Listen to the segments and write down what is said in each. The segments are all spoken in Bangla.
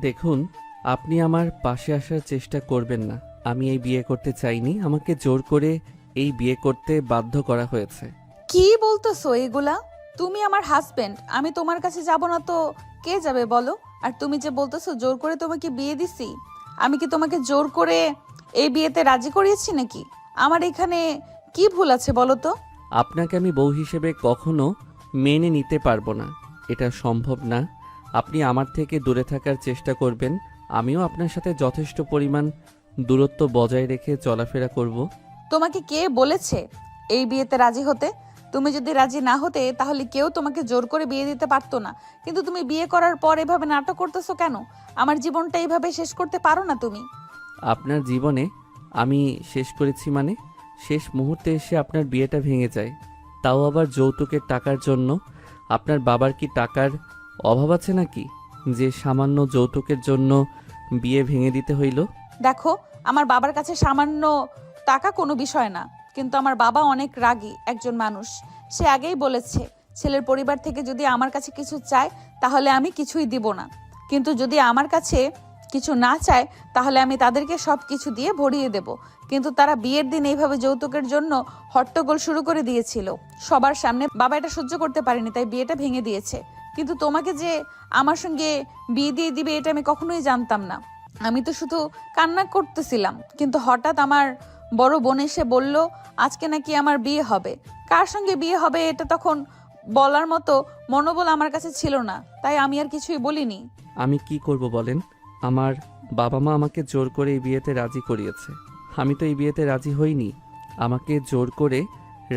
দেখুন, আপনি আমার পাশে আসার চেষ্টা করবেন না। আমি এই বিয়ে করতে চাইনি, আমাকে জোর করে এই বিয়ে করতে বাধ্য করা হয়েছে। কি বলতেছো এগুলা? তুমি আমার হাজবেন্ড, আমি তোমার কাছে যাব না তো কে যাবে বলো? আর তুমি যে বলতেছো জোর করে তোমাকে বিয়ে দিছি, আমি কি তোমাকে জোর করে এই বিয়েতে রাজি করিয়েছি নাকি? আমার এখানে কি ভুল আছে বলো তো? আপনাকে আমি বউ হিসেবে কখনো মেনে নিতে পারবো না, এটা সম্ভব না। আপনি আমার থেকে দূরে থাকার চেষ্টা করবেন, আমিও আপনার সাথে যথেষ্ট পরিমাণ দূরত্ব বজায় রেখে চলাফেরা করব। তোমাকে কে বলেছে এই বিয়েতে রাজি হতে? তুমি যদি রাজি না হতে তাহলে কেউ তোমাকে জোর করে বিয়ে দিতে পারতো না। কিন্তু তুমি বিয়ে করার পর এভাবে নাটক করতেছো কেন? আমার জীবনটা এইভাবে শেষ করতে পারো না তুমি? আপনার জীবনে আমি শেষ করেছি মানে? শেষ মুহূর্তে এসে আপনার বিয়েটা ভেঙে যায়, তাও আবার যৌতুকের টাকার জন্য। আপনার বাবার কি টাকার অভাব আছে নাকি যে সামান্য যৌতুকের জন্য বিয়ে ভেঙে দিতে হইল? দেখো, আমার বাবার কাছে সামান্য টাকা কোনো বিষয় না, কিন্তু আমার বাবা অনেক রাগী একজন মানুষ। সে আগেই বলেছে ছেলের পরিবার থেকে যদি আমার কাছে কিছু চায় তাহলে আমি কিছুই দিব না, কিন্তু যদি আমার কাছে কিছু না চায় তাহলে আমি তাদেরকে সব কিছু দিয়ে ভরিয়ে দেব। কিন্তু তারা বিয়ের দিন এইভাবে যৌতুকের জন্য হট্টগোল শুরু করে দিয়েছিল সবার সামনে। বাবা এটা সহ্য করতে পারেনি, তাই বিয়েটা ভেঙে দিয়েছে। কিন্তু তোমাকে যে আমার সঙ্গে বিয়ে দিয়ে দিবে এটা আমি কখনোই জানতাম না। আমি তো শুধু কান্না করতেছিলাম, কিন্তু হঠাৎ আমার বড় বোন এসে বলল আজকে নাকি আমার বিয়ে হবে। কার সঙ্গে বিয়ে হবে এটা তখন বলার মতো মনোবল আমার কাছে ছিল না, তাই আমি আর কিছুই বলিনি। আমি কি করব বলেন? আমার বাবা মা আমাকে জোর করে এই বিয়েতে রাজি করিয়েছে। আমি তো এই বিয়েতে রাজি হইনি, আমাকে জোর করে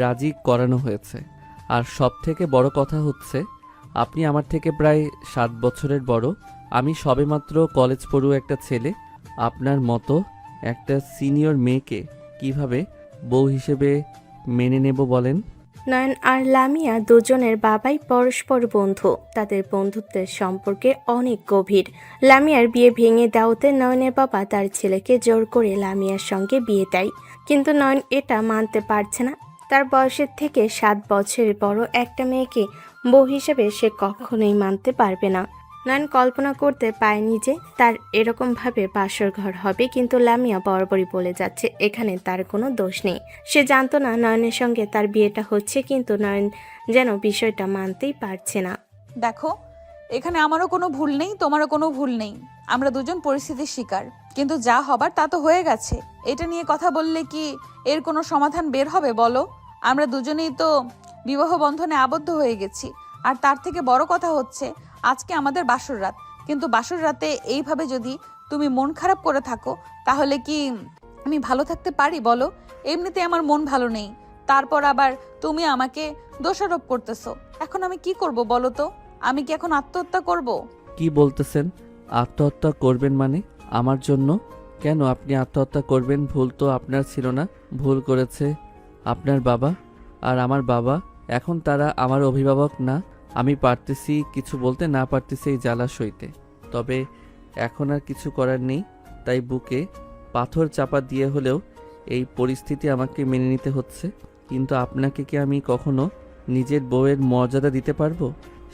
রাজি করানো হয়েছে। আর সব থেকে বড় কথা হচ্ছে, আপনি আমার থেকে প্রায় 7 বছরের বড়। আমি সবেমাত্র কলেজ পড়ুয়া একটা ছেলে। আপনার মতো একটা সিনিয়র মেয়েকে কিভাবে বউ হিসেবে মেনে নেব বলেন? নয়ন আর লামিয়া দুজনের বাবাই পরস্পর বন্ধু। তাদের বন্ধুত্বের সম্পর্কে অনেক গভীর। লামিয়ার বিয়ে ভেঙে দেওয়াতে নয়নের বাবা তার ছেলেকে জোর করে লামিয়ার সঙ্গে বিয়ে দেয়, কিন্তু নয়ন এটা মানতে পারছে না। তার বয়সের থেকে 7 বছরের বড় একটা মেয়েকে বউ হিসেবে সে কখনোই মানতে পারবে না। নয়ন কল্পনা করতে পারেনি যে তার এরকমভাবে বাসর ঘর হবে, কিন্তু লামিয়া বরাবরই বলে যাচ্ছে এখানে তার কোনো দোষ নেই। সে জানতো না নয়নের সঙ্গে তার বিয়েটা হচ্ছে, কিন্তু নয়ন যেন বিষয়টা মানতেই পারছে না। দেখো, এখানে আমারও কোনো ভুল নেই, তোমারও কোনো ভুল নেই। আমরা দুজন পরিস্থিতির শিকার, কিন্তু যা হবার তা তো হয়ে গেছে। এটা নিয়ে কথা বললে কি এর কোনো সমাধান বের হবে বলো? আমরা দুজনেই তো বিবাহ বন্ধনে আবদ্ধ হয়ে গেছি। আর তার থেকে বড় কথা হচ্ছে আজকে আমাদের বাসর রাত, কিন্তু বাসর রাতে এইভাবে যদি তুমি মন খারাপ করে থাকো তাহলে কি আমি ভালো থাকতে পারি বলো? এমনিতে আমার মন ভালো নেই, তারপর আবার তুমি আমাকে দোষারোপ করতেছো। এখন আমি কি করব বলো তো? আমি কি এখন আত্মহত্যা করব? কি বলতেছেন? আত্মহত্যা করবেন মানে? আমার জন্য? কেন আপনি আত্মহত্যা করবেন? ভুল তো আপনার ছিল না, ভুল করেছে আপনার বাবা। আর আমার বাবা, এখন তারা আমার অভিভাবক না। আমি পারতেছি কিছু বলতে, না পারতেছি এই জ্বালা সইতে। তবে এখন আর কিছু করার নেই, তাই বুকে পাথর চাপা দিয়ে হলেও এই পরিস্থিতি আমাকে মেনে নিতে হচ্ছে। কিন্তু আপনাকে কি আমি কখনো নিজের বউয়ের মর্যাদা দিতে পারবো?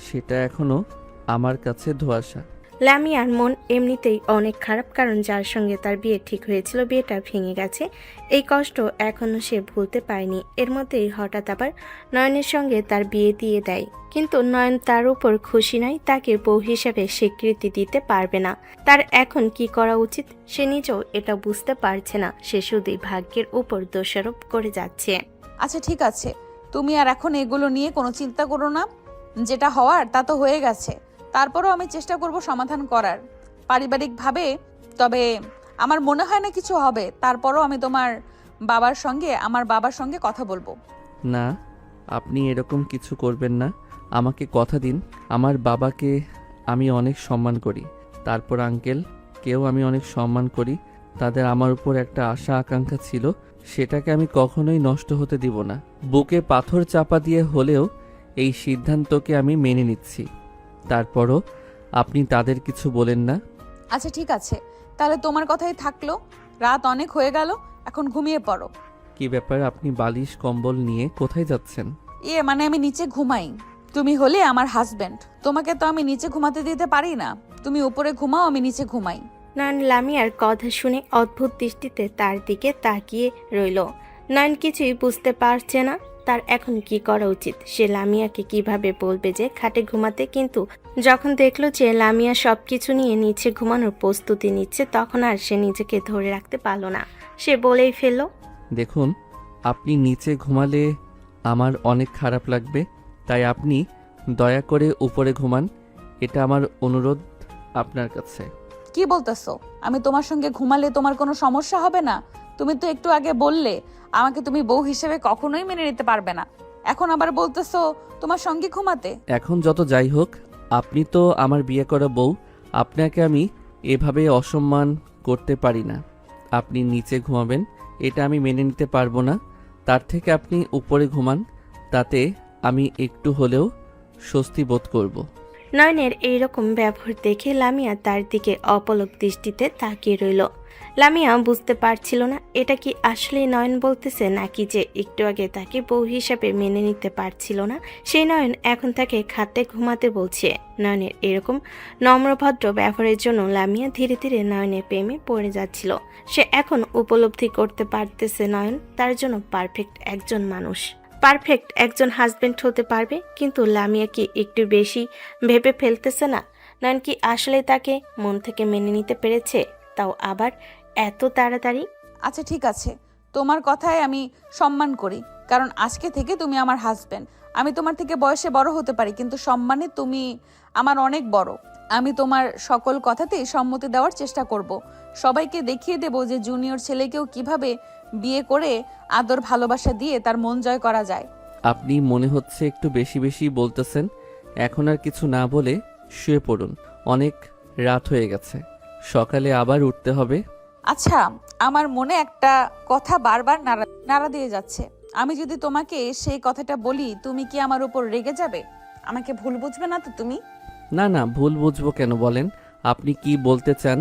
সেটা এখনো আমার কাছে ধোঁয়াশা। লামিয়ার মন এমনিতেই অনেক খারাপ, কারণ যার সঙ্গে তার বিয়ে ঠিক হয়েছিল বিয়েটা ভেঙে গেছে। এই কষ্ট এখনো সে ভুলতে পারেনি। এর মধ্যেই হঠাৎ আবার নয়নের সঙ্গে তার বিয়ে দিয়ে দেয়, কিন্তু নয়ন তার উপর খুশি নয়, তাকে বউ হিসেবে স্বীকৃতি দিতে পারবে না। তার এখন কি করা উচিত সে নিজেও এটা বুঝতে পারছে না। সে শুধুই ভাগ্যের উপর দোষারোপ করে যাচ্ছে। আচ্ছা ঠিক আছে, তুমি আর এখন এগুলো নিয়ে কোনো চিন্তা করো না। যেটা হওয়ার তা তো হয়ে গেছে। তারপরও আমি চেষ্টা করব সমাধান করার পারিবারিকভাবে। তবে আমার মনে হয় না কিছু হবে। তারপরও আমি আমার বাবার সঙ্গে কথা বলবো। না, আপনি এরকম কিছু করবেন না। আমাকে কথা দিন। আমার বাবাকে আমি অনেক সম্মান করি, তারপর আঙ্কেল কেউ আমি অনেক সম্মান করি। তাদের আমার উপর একটা আশা আকাঙ্ক্ষা ছিল, সেটাকে আমি কখনোই নষ্ট হতে দিব না। বুকে পাথর চাপা দিয়ে হলেও এই সিদ্ধান্তকে আমি মেনে নিচ্ছি। তারপরও আপনি তাদের কিছু বলেন না। আচ্ছা ঠিক আছে, তাহলে তোমার কথাই থাকলো। রাত অনেক হয়ে গেল, এখন ঘুমিয়ে পড়ো। কি ব্যাপার, আপনি বালিশ কম্বল নিয়ে কোথায় যাচ্ছেন? মানে আমি নিচে ঘুমাই। তুমি হলে আমার হাজবেন্ড, তোমাকে তো আমি নিচে ঘুমাতে দিতে পারি না। তুমি উপরে ঘুমাও, আমি নিচে ঘুমাই। নয়ন লামিয়ার কথা শুনে অদ্ভুত দৃষ্টিতে তার দিকে তাকিয়ে রইল। নয়ন কিছুই বুঝতে পারছে না তার এখন কি করা উচিত। সে লামিয়াকে কিভাবে বলবে যে খাটে ঘুমাতে, কিন্তু যখন দেখলো যে লামিয়া সবকিছু নিয়ে নিচে ঘুমানোর প্রস্তুতি নিচ্ছে, তখন আর সে নিজেকে ধরে রাখতে পারল না। সে বলেই ফেলল, দেখুন, আপনি নিচে ঘুমালে আমার অনেক খারাপ লাগবে, তাই আপনি দয়া করে উপরে ঘুমান। এটা আমার অনুরোধ আপনার কাছে। কি বলতেছো? আমি তোমার সঙ্গে ঘুমালে তোমার কোনো সমস্যা হবে না? তুমি তো একটু আগে বললে আমাকে তুমি বউ হিসেবে কখনোই মেনে নিতে পারবে না, এখন আবার বলতেছো তোমার সঙ্গে ঘুমাতে। এখন যত যাই হোক, আপনি তো আমার বিয়ে করা বউ, আপনাকে আমি এভাবে অসম্মান করতে পারি না। আপনি নিচে ঘুমাবেন এটা আমি মেনে নিতে পারবো না। তার থেকে আপনি উপরে ঘুমান, তাতে আমি একটু হলেও স্বস্তি বোধ করব। নয়নের এইরকম ব্যবহার দেখে লামিয়া তার দিকে অপলক দৃষ্টিতে তাকিয়ে রইল। লামিয়া বুঝতে পারছিল না এটা কি আসলে নয়ন বলতেছে, নাকি যে একটু আগে তাকে বউ হিসাবে মেনে নিতে পারছিল না সেই নয়ন এখন তাকে খাটে ঘুমাতে বলছে। নয়নের এরকম নম্রভদ্র ব্যবহারের জন্য লামিয়া ধীরে ধীরে নয়নের প্রেমে পড়ে যাচ্ছিল। সে এখন উপলব্ধি করতে পারতেছে নয়ন তার জন্য পারফেক্ট একজন মানুষ, পারফেক্ট একজন হাজবেন্ড হতে পারবে। কিন্তু লামিয়া কি একটু বেশি ভেবে ফেলতেছে না? নয়ন কি আসলে তাকে মন থেকে মেনে নিতে পেরেছে, তাও আবার এত তাড়াতাড়ি? আচ্ছা ঠিক আছে, তোমার কথায় আমি সম্মান করি, কারণ আজকে থেকে তুমি আমার হাজবেন্ড। আমি তোমার থেকে বয়সে বড় হতে পারি, কিন্তু সম্মানে তুমি আমার অনেক বড়। আমি তোমার সকল কথাতেই সম্মতি দেওয়ার চেষ্টা করব। সবাইকে দেখিয়ে দেব যে জুনিয়র ছেলেকেও কিভাবে বিয়ে করে আদর ভালোবাসা দিয়ে তার মন জয় করা যায়। আপনি মনে হচ্ছে একটু বেশি বেশি বলতেছেন। এখন আর কিছু না বলে শুয়ে পড়ুন, অনেক রাত হয়ে গেছে, সকালে আবার উঠতে হবে। আচ্ছা, আমার মনে একটা কথা বারবার নাড়া দিয়ে যাচ্ছে। আমি যদি তোমাকে সেই কথাটা বলি, তুমি কি আমার উপর রেগে যাবে? আমাকে ভুল বুঝবে না তো তুমি? না না, ভুল বুঝবো কেন বলেন, আপনি কি বলতে চান?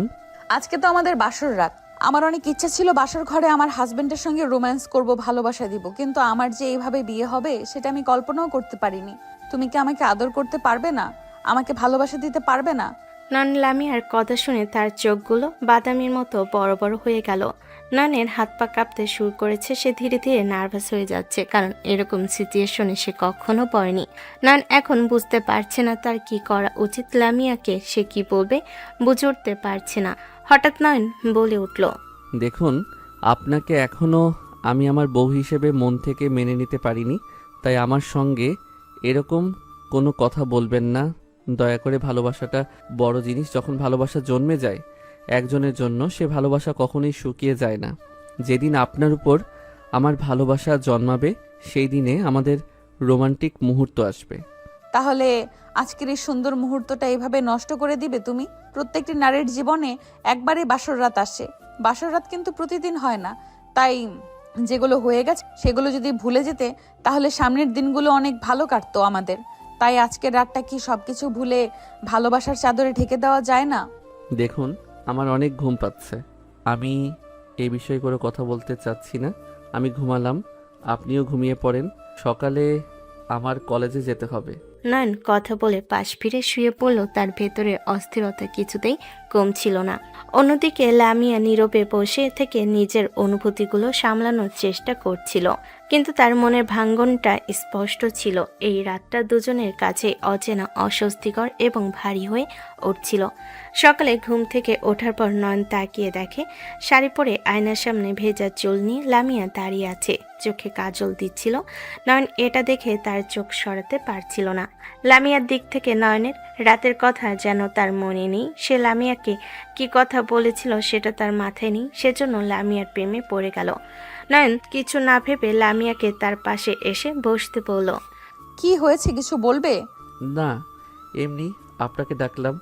আজকে তো আমাদের বাসর রাত। আমার অনেক ইচ্ছা ছিল বাসর ঘরে আমার হাজবেন্ডের সঙ্গে রোম্যান্স করব, ভালোবাসা দিব, কিন্তু আমার যে এইভাবে বিয়ে হবে সেটা আমি কল্পনাও করতে পারিনি। তুমি কি আমাকে আদর করতে পারবে না? আমাকে ভালোবাসা দিতে পারবে না? নয়ন লামিয়ার কথা শুনে তার চোখগুলো বাদামির মতো বড় বড় হয়ে গেল। নয়নের হাত পা কাঁপতে শুরু করেছে। সে ধীরে ধীরে নার্ভাস হয়ে যাচ্ছে, কারণ এরকম সিচুয়েশনে সে কখনো পড়েনি। নয়ন এখন বুঝতে পারছে না তার কি করা উচিত। লামিয়াকে সে কি বলবে বুঝে উঠতে পারছে না। হঠাৎ নয়ন বলে উঠল, দেখুন, আপনাকে এখনও আমি আমার বউ হিসেবে মন থেকে মেনে নিতে পারিনি, তাই আমার সঙ্গে এরকম কোনো কথা বলবেন না দয়া করে। ভালোবাসাটা বড় জিনিস, যখন ভালোবাসা জন্মে যায় একজনের জন্য, সে ভালোবাসা কখনোই শুকিয়ে যায় না। যেদিন আপনার উপর আমার ভালোবাসা জন্মাবে সেই দিনে আমাদের রোমান্টিক মুহূর্ত আসবে। তাহলে আজকের এই সুন্দর মুহূর্তটা এইভাবে নষ্ট করে দিবে তুমি? প্রত্যেকটি নারীর জীবনে একবারই বাসর রাত আসে। বাসর রাত কিন্তু প্রতিদিন হয় না। তাই যেগুলো হয়ে গেছে সেগুলো যদি ভুলে যেতে, তাহলে সামনের দিনগুলো অনেক ভালো কাটতো আমাদের। তাই আজকের রাতটা কি সবকিছু ভুলে ভালোবাসার চাদরে ঢেকে দেওয়া যায় না? দেখুন, আমার অনেক ঘুম পাচ্ছে, আমি এই বিষয়ে করে কথা বলতে চাচ্ছি না। আমি ঘুমালাম, আপনিও ঘুমিয়ে পড়েন, সকালে আমার কলেজে যেতে হবে। নয়ন কথা বলে পাশ ফিরে শুয়ে পড়ল। তার ভেতরে অস্থিরতা কিছুতেই কমছিল না। অন্যদিকে লামিয়া নীরবে বসে থেকে নিজের অনুভূতিগুলো সামলানোর চেষ্টা করছিল, কিন্তু তার মনের ভাঙ্গনটা স্পষ্ট ছিল। এই রাতটা দুজনের কাছে অচেনা, অস্বস্তিকর এবং ভারী হয়ে উঠছিল। সকালে ঘুম থেকে ওঠার পর নয়ন তাকিয়ে দেখে শাড়ি পরে আয়নার সামনে ভেজা চুল নিয়ে লামিয়া দাঁড়িয়ে আছে, চোখে কাজল দিচ্ছিল। নয়ন এটা দেখে তার চোখ সরাতে পারছিল না। লামিয়ার দিক থেকে নয়নের রাতের কথা যেন তার মনে নেই। সে লামিয়াকে কি কথা বলেছিল সেটা তার মাথায় নেই, সেজন্য লামিয়ার প্রেমে পড়ে গেল। নয়ন কিছু না ভেবে লামিয়াকে তার পাশে এসে বসতে বলল। কি হয়েছে, কিছু বলবে? না, এমনি আপনাকে ডাকলাম।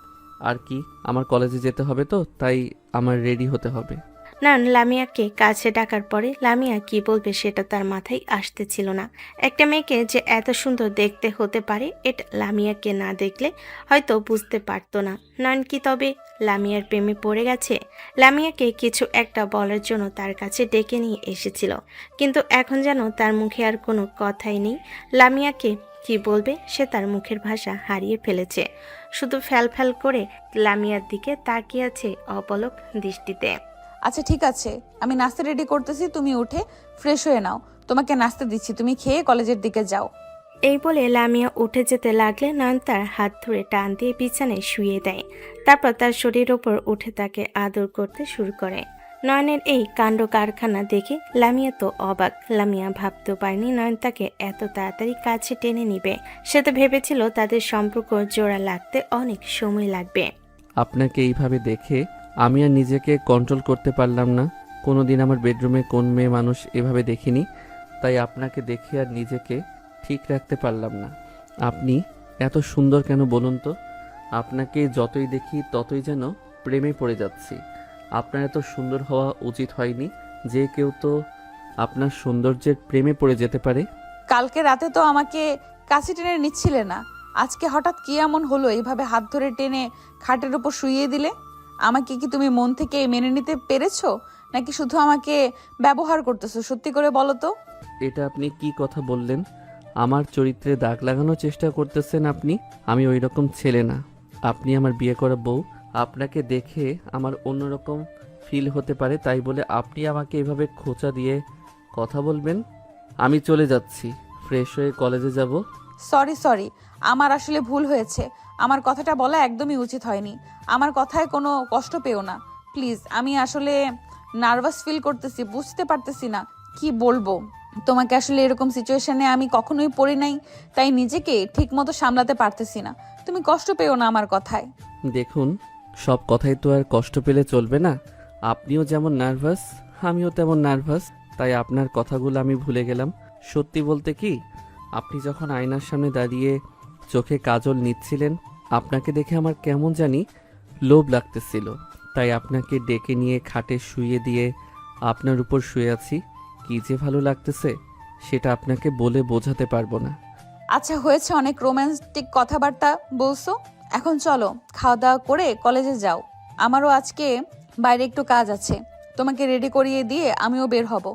আর কি, আমার কলেজে যেতে হবে তো, তাই আমার রেডি হতে হবে। নয়ন লামিয়াকে কাছে ডাকার পরে লামিয়া কি বলবে সেটা তার মাথায় আসতেছিল না। একটা মেয়েকে যে এত সুন্দর দেখতে হতে পারে এটা লামিয়াকে না দেখলে হয়তো বুঝতে পারতো না। নয়ন কি তবে লামিয়ার প্রেমে পড়ে গেছে? লামিয়াকে কিছু একটা বলার জন্য তার কাছে ডেকে নিয়ে এসেছিল, কিন্তু এখন যেন তার মুখে আর কোনো কথাই নেই। লামিয়াকে কি বলবে সে তার মুখের ভাষা হারিয়ে ফেলেছে। শুধু ফ্যাল করে লামিয়ার দিকে তাকিয়ে আছে অপলক দৃষ্টিতে। আচ্ছা ঠিক আছে, আমি নাস্তা রেডি করতেছি, তুমি উঠে ফ্রেশ হয়ে নাও। তোমাকে নাস্তা দিচ্ছি, তুমি খেয়ে কলেজের দিকে যাও। এই বলে লামিয়া উঠে যেতে লাগলে নয়ন তার হাত ধরে টান দিয়ে বিছানায় শুয়ে দেয়। তারপর তার শরীর ওপর উঠে তাকে আদর করতে শুরু করে। নয়নের এই কাণ্ড কারখানা দেখে লামিয়া তো অবাক। লামিয়া ভাবতেও পারেনি নয়ন তাকে এত তাড়াতাড়ি কাছে টেনে নিবে। সে তো ভেবেছিল তাদের সম্পর্ক জোড়া লাগতে অনেক সময় লাগবে। আপনাকে এইভাবে দেখে আমি আর নিজেকে কন্ট্রোল করতে পারলাম না। কোনোদিন আমার বেডরুমে কোন মেয়ে মানুষ এভাবে দেখিনি, তাই আপনাকে দেখে আর নিজেকে ঠিক রাখতে পারলাম না। আপনি এত সুন্দর কেন বলুন তো? আপনাকে যতই দেখি ততই যেন প্রেমে পড়ে যাচ্ছি। আপনার এত সুন্দর হওয়া উচিত হয়নি, যে কেউ তো আপনার সৌন্দর্যের প্রেমে পড়ে যেতে পারে। কালকে রাতে তো আমাকে কাছে টেনে নিচ্ছিলে না, আজকে হঠাৎ কি এমন হলো এইভাবে হাত ধরে টেনে খাটের উপর শুইয়ে দিলে? আমাকে কি তুমি মন থেকে মেনে নিতে পেরেছো, নাকি শুধু আমাকে ব্যবহার করতেছো? সত্যি করে বলো তো। এটা আপনি কি কথা বললেন? আমার চরিত্রে দাগ লাগানোর চেষ্টা করতেছেন আপনি। আমি ওই রকম ছেলে না, আপনি আমার বিয়ে করা বউ। আপনাকে দেখে আমার অন্যরকম ফিল হতে পারে, তাই বলে আপনি আমাকে এভাবে খোঁচা দিয়ে কথা বলবেন? আমি চলে যাচ্ছি, ফ্রেশ হয়ে কলেজে যাব। সরি, আমার আসলে ভুল হয়েছে। আমার কথাটা বলা একদমই উচিত হয়নি। আমার কথায় কোনো কষ্ট পেও না প্লিজ। আমি আসলে নার্ভাস ফিল করতেছি, বুঝতে পারতেছি না কি বলবো তোমাকে। আসলে এরকম সিচুয়েশনে আমি কখনোই পড়ি নাই, তাই নিজেকে ঠিক মতো সামলাতে পারতেছি না। তুমি কষ্ট পেও না আমার কথায়। দেখুন, সব কথাই তো আর কষ্ট পেলে চলবে না। আপনিও যেমন নার্ভাস, আমিও তেমন নার্ভাস, তাই আপনার কথাগুলো আমি ভুলে গেলাম। সত্যি বলতে কি, আপনি যখন আয়নার সামনে দাঁড়িয়ে চোখে কাজল নিচ্ছিলেন, আপনাকে দেখে আমার কেমন জানি লোভ লাগতেছিল, তাই আপনাকে ডেকে নিয়ে খাটে শুইয়ে দিয়ে আপনার উপর শুয়ে আছি। কি যে ভালো লাগতেছে সেটা আপনাকে বলে বোঝাতে পারবো না। আচ্ছা হয়েছে, অনেক রোম্যান্টিক কথাবার্তা বলছো। এখন চলো খাওয়া দাওয়া করে কলেজে যাও। আমারও আজকে বাইরে একটু কাজ আছে, তোমাকে রেডি করিয়ে দিয়ে আমিও বের হব।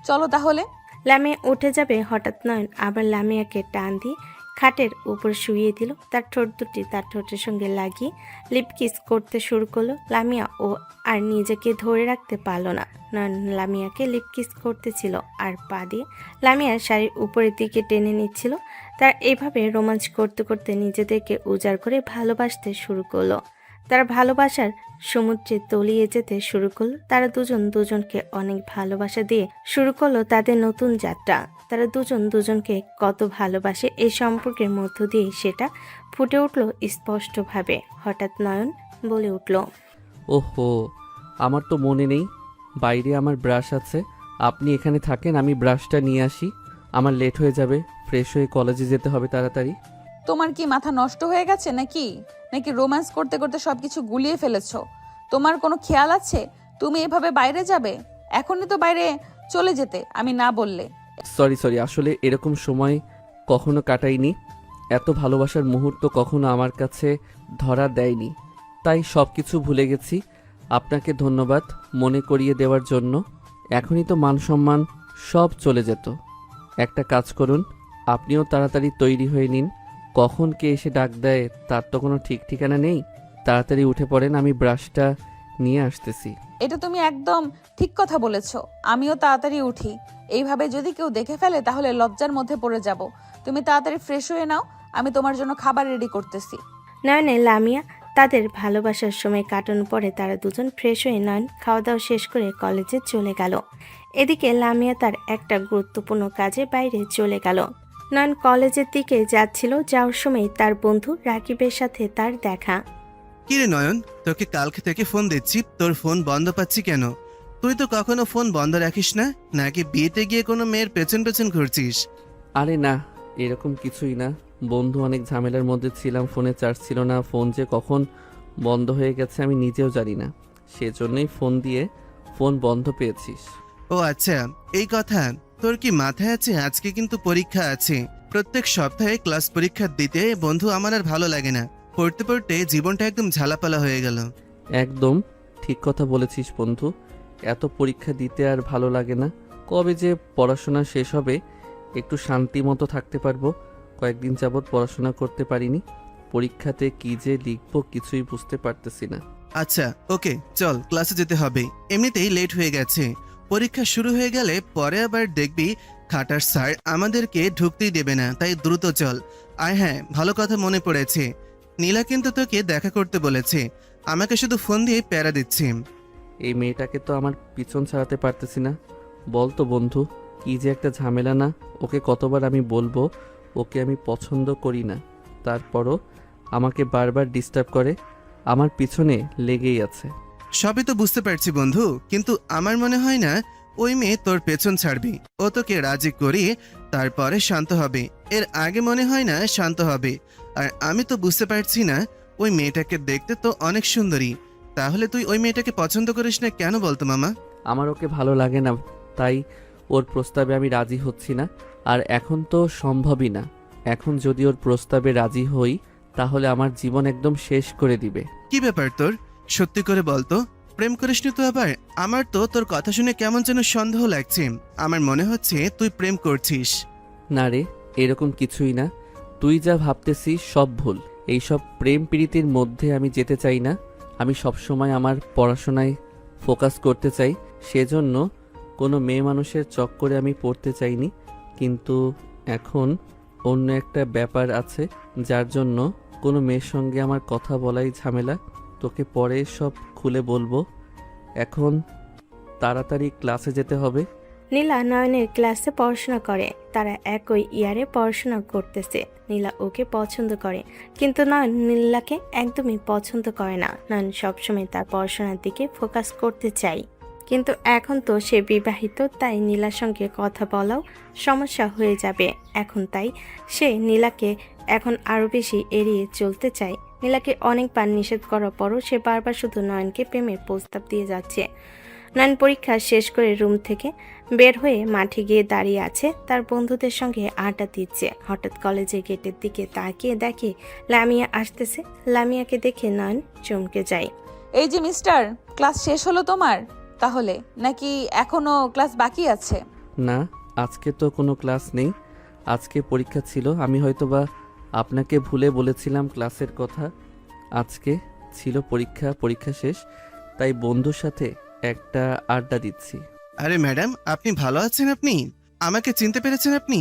চলো তাহলে। লামিয়া উঠে যাবে, হঠাৎ নয়ন আবার লামিয়াকে টান দিয়ে খাটের উপর শুইয়ে দিল। তার ঠোঁট দুটি তার ঠোঁটের সঙ্গে লাগিয়ে লিপ কিস করতে শুরু করলো। লামিয়া ও আর নিজেকে ধরে রাখতে পারলো না। নয়ন লামিয়াকে লিপ কিস করতেছিল আর পা দিয়ে লামিয়ার শাড়ির উপরের দিকে টেনে নিচ্ছিল। তার এইভাবে রোমাঞ্চ করতে করতে নিজেদেরকে উজাড় করে ভালোবাসতে শুরু করলো। তার ভালোবাসার সমুদ্রে তলিয়ে যেতে শুরু করলো। তারা দুজন দুজনকে অনেক ভালোবাসা দিয়ে শুরু করলো তাদের নতুন যাত্রা। তারা দুজন দুজনকে কত ভালোবাসে এই সম্পর্কের মধ্য দিয়ে সেটা ফুটে উঠল স্পষ্টভাবে। হঠাৎ নয়ন বলে উঠল, ওহো, আমার তো মনে নেই। বাইরে আমার ব্রাশ আছে, আপনি এখানে থাকেন, আমি ব্রাশটা নিয়ে আসি। আমার লেট হয়ে যাবে, ফ্রেশ হয়ে কলেজে যেতে হবে তাড়াতাড়ি। তোমার কি মাথা নষ্ট হয়ে গেছে নাকি? নাকি রোম্যান্স করতে করতে সবকিছু গুলিয়ে ফেলেছো? তোমার কোনো খেয়াল আছে তুমি এভাবে বাইরে যাবে? এখনই তো বাইরে চলে যেতে আমি না বললে। সরি, আসলে এরকম সময় কখনো কাটাইনি। এত ভালোবাসার মুহূর্ত কখনো আমার কাছে ধরা দেয়নি, তাই সব কিছু ভুলে গেছি। আপনাকে ধন্যবাদ মনে করিয়ে দেওয়ার জন্য। এখনই তো মান সম্মান সব চলে যেত। একটা কাজ করুন, আপনিও তাড়াতাড়ি তৈরি হয়ে নিন। কখন কে এসে ডাক দেয় তার তো কোনো ঠিক ঠিকানা নেই। তাড়াতাড়ি উঠে পড়েন, আমি ব্রাশটা নিয়ে আসতেছি। এটা তুমি একদম ঠিক কথা বলেছো। আমিও তাড়াতাড়ি উঠি। এইভাবে যদি কেউ দেখে ফেলে তাহলে লজ্জার মধ্যে পড়ে যাব। তুমি তাড়াতাড়ি ফ্রেশ হয়ে নাও, আমি তোমার জন্য খাবার রেডি করতেছি। নয়নে লামিয়া তাদের ভালোবাসার সময় কাটানোর পরে তারা দুজন ফ্রেশ হয়ে নয়ন খাওয়া দাওয়া শেষ করে কলেজে চলে গেল। এদিকে লামিয়া তার একটা গুরুত্বপূর্ণ কাজে বাইরে চলে গেল। নয়ন কলেজের দিকে যাচ্ছিল, যাওয়ার সময় তার বন্ধু রাকিবের সাথে তার দেখা। কিরে নয়ন, তোকে কালকে থেকে ফোন দিচ্ছি, তোর ফোন বন্ধ পাচ্ছি কেন? তুই তো কখনো ফোন বন্ধ রাখিস না, নাকি বিয়েতে গিয়ে কোনো মেয়ের পেছন পেছন ঘুরছিস? আরে না, এরকম কিছুই না বন্ধু, অনেক ঝামেলার মধ্যে ছিলাম, ফোনে চার্জ ছিল না। ফোন যে কখন বন্ধ হয়ে গেছে আমি নিজেও জানি না, সেজন্যই ফোন দিয়ে ফোন বন্ধ পেয়েছিস। ও আচ্ছা, এই কথা। তোর কি মাথায় আছে আজকে কিন্তু পরীক্ষা আছে? প্রত্যেক সপ্তাহে ক্লাস পরীক্ষা দিতে বন্ধু আমার আর ভালো লাগে না। পড়তে পড়তে জীবনটা একদম ঝালাপালা হয়ে গেল। একদম ঠিক কথা বলেছিস বন্ধু, এত পরীক্ষা দিতে আর ভালো লাগে না। কবে যে পড়াশোনা শেষ হবে, একটু শান্তি মতো থাকতে পারবো। কয়েকদিন যাবৎ পড়াশোনা করতে পারিনি। পরীক্ষাতে কি যে লিখবো কিছুই বুঝতে পারতেছি না। আচ্ছা ওকে চল, ক্লাসে যেতে হবে, এমনিতেই লেট হয়ে গেছে। পরীক্ষা শুরু হয়ে গেলে পরে আবার দেখবি খাটার স্যার আমাদেরকে ঢুকতেই দেবে না, তাই দ্রুত চল। আর হ্যাঁ, ভালো কথা মনে পড়েছে, নীলা কিন্তু তোকে দেখা করতে বলেছে। আমাকে শুধু ফোন দিয়ে প্যারা দিচ্ছে। এই মেয়েটাকে তো আমার পিছন ছাড়াতে পারতেছি না। বল তো বন্ধু, কি যে একটা ঝামেলা না। ওকে কতবার আমি বলবো ওকে আমি পছন্দ করি না, তারপরও আমাকে বারবার ডিস্টার্ব করে, আমার পিছনে লেগেই আছে। সবই তো বুঝতে পারছি বন্ধু, কিন্তু আমার মনে হয় না ওই মেয়ে তোর পেছন ছাড়বি। ও তোকে রাজি করিয়ে তারপরে শান্ত হবে, এর আগে মনে হয় না শান্ত হবে। আর আমি তো বুঝতে পারছি না, ওই মেয়েটাকে দেখতে তো অনেক সুন্দরী, তাহলে তুই ওই মেয়েটাকে পছন্দ করিস না কেন বলতো মামা? আমার ওকে ভালো লাগে না, তাই ওর প্রস্তাবে আমি রাজি হচ্ছি না। আর এখন তো সম্ভবই না। এখন যদি ওর প্রস্তাবে রাজি হই তাহলে আমার জীবন একদম শেষ করে দিবে। কি ব্যাপার তোর, সত্যি করে বলতো, প্রেম করিসনি তো আবার? আমার তো তোর কথা শুনে কেমন যেন সন্দেহ লাগছে, আমার মনে হচ্ছে তুই প্রেম করছিস। না রে, এরকম কিছুই না। তুই যা ভাবতেছিস সব ভুল। এইসব প্রেম প্রীতির মধ্যে আমি যেতে চাই না। আমি সবসময় আমার পড়াশোনায় ফোকাস করতে চাই, সেজন্য কোনো মেয়ে মানুষের চক্করে আমি পড়তে চাইনি। কিন্তু এখন অন্য একটা ব্যাপার আছে, যার জন্য কোনো মেয়ের সঙ্গে আমার কথা বলাই ঝামেলা। তোকে পরে সব খুলে বলবো। এখন তাড়াতাড়ি ক্লাসে যেতে হবে। নীলা নয়নের ক্লাসে পড়াশোনা করে, তারা একই ইয়ারে পড়াশোনা করতেছে। নীলা ওকে পছন্দ করে, কিন্তু নয়ন নীলাকে একদমই পছন্দ করে না। নয়ন সবসময় তার পড়াশোনার দিকে ফোকাস করতে চায়, কিন্তু এখন তো সে বিবাহিত, তাই নীলার সঙ্গে কথা বলাও সমস্যা হয়ে যাবে। এখন তাই সে নীলাকে এখন আরও বেশি এড়িয়ে চলতে চায়। নীলাকে অনেকবার নিষেধ করার পরও সে বারবার শুধু নয়নকে প্রেমের প্রস্তাব দিয়ে যাচ্ছে। নয়ন পরীক্ষা শেষ করে রুম থেকে বের হয়ে মাঠে গিয়ে দাঁড়িয়ে আছে, তার বন্ধুদের সঙ্গে আড্ডা দিচ্ছে। হঠাৎ কলেজের গেটের দিকে তাকিয়ে দেখে লামিয়া আসতেছে। লামিয়াকে দেখে নয়ন চমকে যায়। এই যে মিস্টার, ক্লাস শেষ হলো তোমার তাহলে, নাকি এখনো ক্লাস বাকি আছে? না, আজকে তো কোনো ক্লাস নেই। আজকে পরীক্ষা ছিল। আমি হয়তোবা আপনাকে ভুলে বলেছিলাম ক্লাসের কথা। আজকে ছিল পরীক্ষা, পরীক্ষা শেষ, তাই বন্ধুর সাথে একটা আড্ডা দিচ্ছি। আরে ম্যাডাম, আপনি ভালো আছেন? আপনি আমাকে চিনতে পেরেছেন আপনি?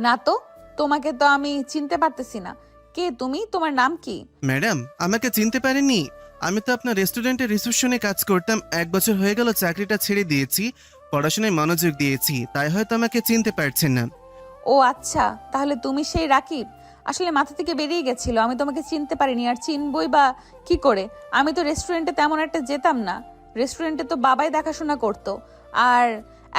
না তো, তোমাকে তো আমি চিনতে পারতেছি না। কে তুমি? তোমার নাম কি? ম্যাডাম, আমাকে চিনতে পারেননি? আমি তো আপনার রেস্টুরেন্টের রিসেপশনে কাজ করতাম, 1 বছর হয়ে গেল চাকরিটা ছেড়ে দিয়েছি, পড়াশোনায় মনোযোগ দিয়েছি, তাই হয়তো আমাকে চিনতে পারছেন না। ও আচ্ছা, তাহলে তুমি সেই রাকিব। আসলে মাথা থেকে বেরিয়ে গেছিল, আমি তোমাকে চিনতে পারিনি। আর চিনবই বা কি করে? আমি তো রেস্টুরেন্টে তেমন একটা যেতাম না। রেস্টুরেন্টে তো বাবাই দেখাশোনা করতো, আর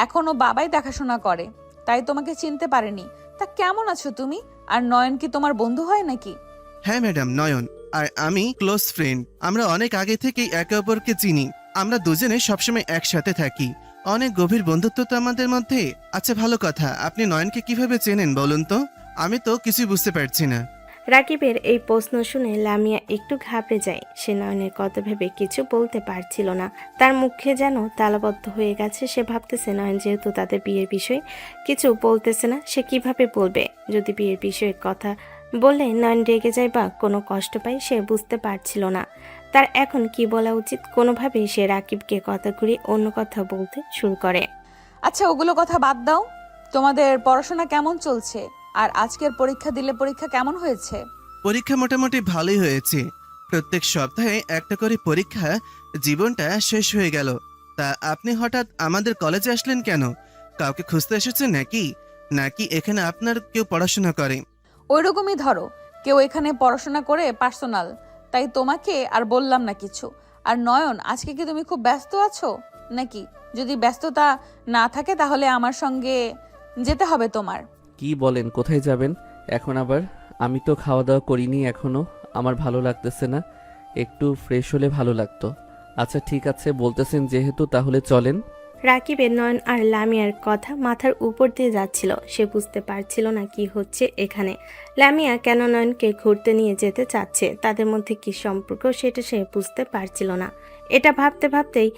এখনো বাবাই দেখাশোনা করে, তাই তোমাকে চিনতে পারিনি। তা কেমন আছো তুমি? আর নয়ন কি তোমার বন্ধু হয় নাকি? হ্যাঁ ম্যাডাম, নয়ন আর আমি ক্লোজ ফ্রেন্ড, আমরা অনেক আগে থেকেই একে অপরকে চিনি, আমরা দুজনে সবসময় একসাথে থাকি, অনেক গভীর বন্ধুত্ব তো আমাদের মধ্যে। আচ্ছা ভালো কথা, আপনি নয়নকে কিভাবে চেনেন বলুন তো? আমি তো কিছুই বুঝতে পারছি না। রাকিবের এই প্রশ্ন শুনে লামিয়া একটু ঘাবড়ে যায়। সে নয়নের কথা ভেবে কিছু বলতে পারছিল না, তার মুখে যেন তালাবদ্ধ হয়ে গেছে। সে ভাবতেছে নয়ন যেহেতু তাদের বিয়ের বিষয়ে কিছু বলতেছে না, সে কিভাবে বলবে। যদি বিয়ের বিষয়ে কথা বললে নয়ন রেগে যায় বা কোনো কষ্ট পায়, সে বুঝতে পারছিল না তার এখন কি বলা উচিত। কোনোভাবেই সে রাকিবকে কথা ঘুরিয়ে অন্য কথা বলতে শুরু করে। আচ্ছা, ওগুলো কথা বাদ দাও। তোমাদের পড়াশোনা কেমন চলছে? আর আজকের পরীক্ষা দিলে পরীক্ষা কেমন হয়েছে? পরীক্ষা মোটামুটি ভালোই হয়েছে, প্রত্যেক সপ্তাহে একটা করে পরীক্ষা, জীবনটা শেষ হয়ে গেল। তা আপনি হঠাৎ আমাদের কলেজে আসলেন কেন? কাউকে খুঁজতে এসেছেন নাকি? নাকি এখানে আপনার কেউ পড়াশোনা করে? ওইরকমই ধরো, কেউ এখানে পড়াশোনা করে পার্সোনাল, তাই তোমাকে আর বললাম না কিছু। আর নয়ন, আজকে কি তুমি খুব ব্যস্ত আছো নাকি? যদি ব্যস্ততা না থাকে তাহলে আমার সঙ্গে যেতে হবে তোমার। কি বলেন, কোথায় যাবেন এখন আবার? আমি তো খাওয়া দাওয়া করিনি এখনো, আমার ভালো লাগতেছে না, একটু ফ্রেশ হলে ভালো লাগতো। আচ্ছা ঠিক আছে, বলতেছেন যেহেতু, তাহলে চলেন। রাকিবের নয়ন আর লামিয়ার কথা মাথার উপর দিয়ে যাচ্ছিল, সে বুঝতে পারছিল না কি হচ্ছে এখানে। লামিয়া কেন নয়নকে ঘুরতে নিয়ে যেতে চাচ্ছে, তাদের মধ্যে কি সম্পর্ক সেটা সে বুঝতে পারছিল না। এটা ভাবতে ভাবতেই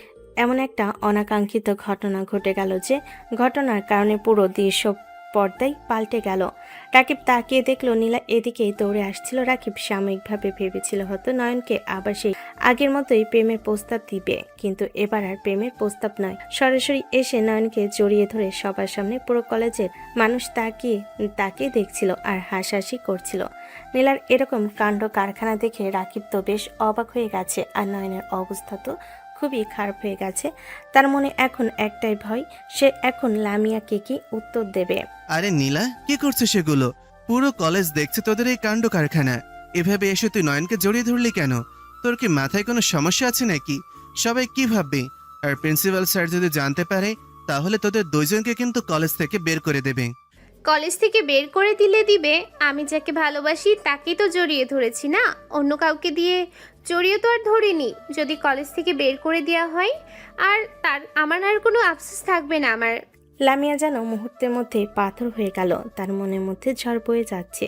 এমন একটা অনাকাঙ্ক্ষিত ঘটনা ঘটে গেল যে ঘটনার কারণে পুরো দৃশ্য পর্দায় পাল্টে গেল। রাকিব তাকিয়ে দেখলো নীলা এদিকেই দৌড়ে আসছিল। রাকিব সাময়িকভাবে ভেবেছিল হয়তো নয়নকে আবার সেই আগের মতোই প্রেমের প্রস্তাব দিবে, কিন্তু এবার আর প্রেমের প্রস্তাব নয়, সরাসরি এসে নয়নকে জড়িয়ে ধরে সবার সামনে পুরো কলেজের মানুষ তাকিয়ে দেখছিল আর হাসাহাসি করছিল। নীলার এরকম কাণ্ড কারখানা দেখে রাকিব তো বেশ অবাক হয়ে গেছে, আর নয়নের অবস্থা তো খুবই খারাপ হয়ে গেছে। তার মনে এখন একটাই ভয়, সে এখন লামিয়াকে কি উত্তর দেবে। আরে নীলা, কি করছিস সেগুলো? পুরো কলেজ দেখছে তোদের এই কাণ্ড কারখানা। এভাবে এসে তুই নয়নকে জড়িয়ে ধরলি কেন? তোর কি মাথায় কোনো সমস্যা আছে নাকি? সবাই কি ভাববে? আর প্রিন্সিপাল স্যার যদি জানতে পারে তাহলে তোদের দুইজনকে কিন্তু কলেজ থেকে বের করে দেবে। কলেজ থেকে বের করে দিবে? আমি যাকে ভালোবাসি তাকেই তো জড়িয়ে ধরেছি না, অন্য কাউকে দিয়ে জড়িয়ে তো আর ধরিনি। যদি কলেজ থেকে বের করে দেওয়া হয় আর আমার আর কোনো আফসোস থাকবে না আমার। লামিয়া যেন মুহূর্তের মধ্যে পাথর হয়ে গেল। তার মনের মধ্যে ঝড় বয়ে যাচ্ছে।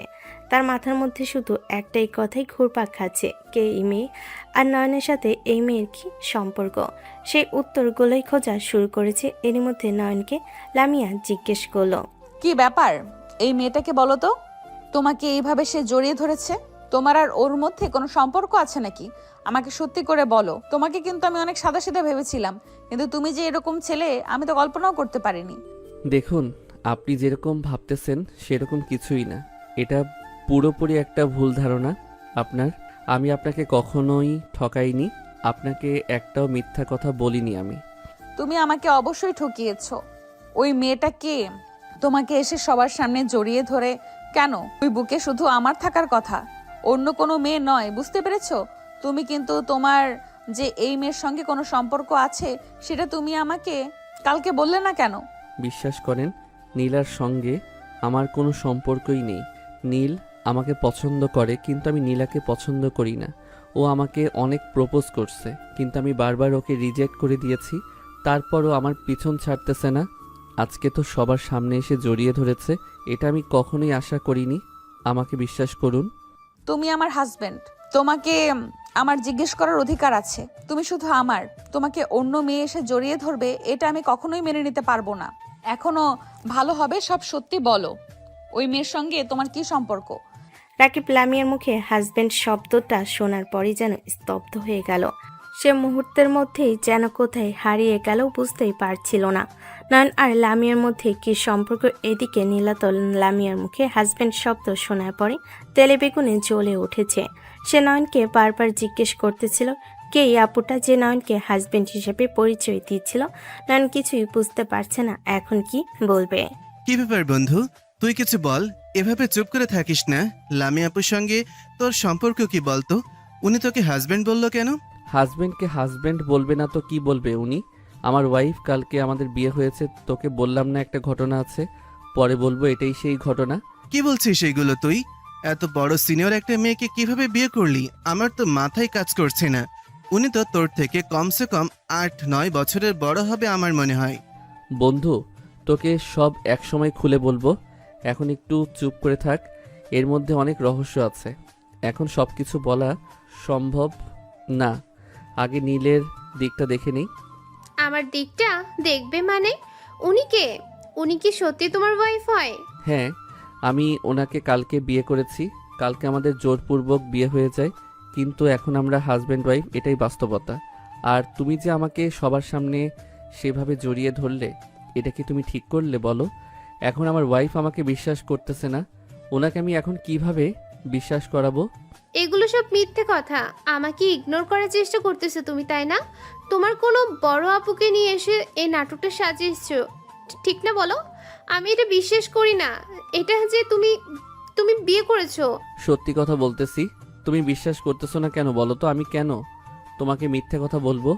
তার মাথার মধ্যে শুধু একটাই কথাই ঘুরপাক খাচ্ছে, কে এই মেয়ে, আর নয়নের সাথে এই মেয়ের কি সম্পর্ক। সেই উত্তরগুলোই খোঁজা শুরু করেছে। এরই মধ্যে নয়নকে লামিয়া জিজ্ঞেস করলো, কি ব্যাপার? এই মেয়েটাকে বলো তো, তোমাকে এইভাবে সে জড়িয়ে ধরেছে, তোমার আর ওর মধ্যে কোনো সম্পর্ক আছে নাকি? আমাকে সত্যি করে বলো। তোমাকে কিন্তু আমি অনেক সাদাসিধা ভেবেছিলাম, কিন্তু তুমি যে এরকম ছেলে আমি তো কল্পনাও করতে পারিনি। দেখুন, আপনি যেরকম ভাবতেছেন সেরকম কিছুই না। এটা পুরোপুরি একটা ভুল ধারণা আপনার। আমি আপনাকে কখনোই ঠকাইনি, আপনাকে একটাও মিথ্যা কথা বলিনি আমি। তুমি আমাকে অবশ্যই ঠকিয়েছো। ওই মেয়েটা কে? তোমাকে এসে সবার সামনে জড়িয়ে ধরে কেন? ওই বুকে শুধু আমার থাকার কথা, অন্য কোনো মেয়ে নয়, বুঝতে পেরেছো? তুমি কিন্তু তোমার যে এই মেয়ের সঙ্গে কোনো সম্পর্ক আছে সেটা তুমি আমাকে কালকে বললে না কেন? বিশ্বাস করেন, নীলার সঙ্গে আমার কোনো সম্পর্কই নেই। নীল আমাকে পছন্দ করে, কিন্তু আমি নীলাকে পছন্দ করি না। ও আমাকে অনেক প্রপোজ করছে, কিন্তু আমি বারবার ওকে রিজেক্ট করে দিয়েছি। তারপরও আমার পিছন ছাড়তেছে না। আজকে তো সবার সামনে এসে জড়িয়ে ধরেছে, এটা আমি কখনোই আশা করিনি। আমাকে বিশ্বাস করুন। তুমি আমার হাজবেন্ড, তোমাকে আমার জিজ্ঞেস করার অধিকার আছে। তুমি শুধু আমার, তোমাকে অন্য মেয়ে এসে জড়িয়ে ধরবে এটা আমি কখনোই মেনে নিতে পারবো না। এখনো ভালো হবে সব সত্যি বলো, ওই মেয়ের সঙ্গে তোমার কি সম্পর্ক? রাকিব লামিয়ার মুখে হাজবেন্ড শব্দটা শোনার পরই যেন স্তব্ধ হয়ে গেল। সে মুহূর্তের মধ্যেই যেন কোথায় হারিয়ে গেল, বুঝতেই পারছিল না নয়ন আর লামিয়ার মধ্যে কি সম্পর্ক। এদিকে নীলাতল লামিয়ার মুখে হাজবেন্ড শব্দ শোনার পরে তেলে বেগুনে জ্বলে উঠেছে। সে নয়নকে বারবার জিজ্ঞেস করতেছিল কে এই আপুটা যে নয়নকে হাজবেন্ড হিসেবে পরিচয় দিচ্ছিল। নয়ন কিছুই বুঝতে পারছে না এখন কি বলবে। কি ব্যাপার বন্ধু, তুই কিছু বল। এভাবে চুপ করে থাকিস না। লামি আপুর সঙ্গে তোর সম্পর্ক কি বলতো? উনি তোকে হাজবেন্ড বললো কেন? হাজবেন্ডকে হাজবেন্ড বলবে না তো কি বলবে উনি? আমার ওয়াইফ, কালকে আমাদের বিয়ে হয়েছে, তোকে বললাম না একটা ঘটনা আছে, পরে বলবো এটাই সেই ঘটনা। কি বলছিস এইগুলো তুই? এত বড় সিনিয়র একটা মেয়েকে কিভাবে বিয়ে করলি? আমার তো মাথায় কাজ করছে না। উনি তো তোর থেকে কমসে কম 8-9 বছরের বড় হবে আমার মনে হয়। বন্ধু, তোকে সব এক সময় খুলে বলবো, এখন একটু চুপ করে থাক। এর মধ্যে অনেক রহস্য আছে, এখন সব কিছু বলা সম্ভব না। আগে নীলের দিকটা দেখে নিই। আমার দিকটা দেখবে মানে? উনি কি সত্যি তোমার ওয়াইফ হয়? হ্যাঁ, আমি ওনাকে কালকে বিয়ে করেছি। কালকে আমাদের জোরপূর্বক বিয়ে হয়ে যায়, কিন্তু এখন আমরা হাজব্যান্ড ওয়াইফ, এটাই বাস্তবতা। আর তুমি যে আমাকে সবার সামনে সেভাবে জড়িয়ে ধরলে, এটা কি তুমি ঠিক করলে বলো? এখন আমার ওয়াইফ আমাকে বিশ্বাস করতেছে না, ওনাকে আমি এখন কিভাবে বিশ্বাস করাবো? এগুলো সব মিথ্যে কথা। আমাকে ইগনোর করার চেষ্টা করতেছো তুমি, তাই না? তোমার কোনো বড় আপুকে নিয়ে এসে এই নাটকটা সাজিয়েছো, ঠিক না বলো? আমি এটা বিশ্বাস করি না, এটা যে তুমি বিয়ে করেছো। সত্যি কথা বলতেছি, তুমি বিশ্বাস করতেছো না কেন বলো তো? আমি কেন তোমাকে মিথ্যা কথা বলবো?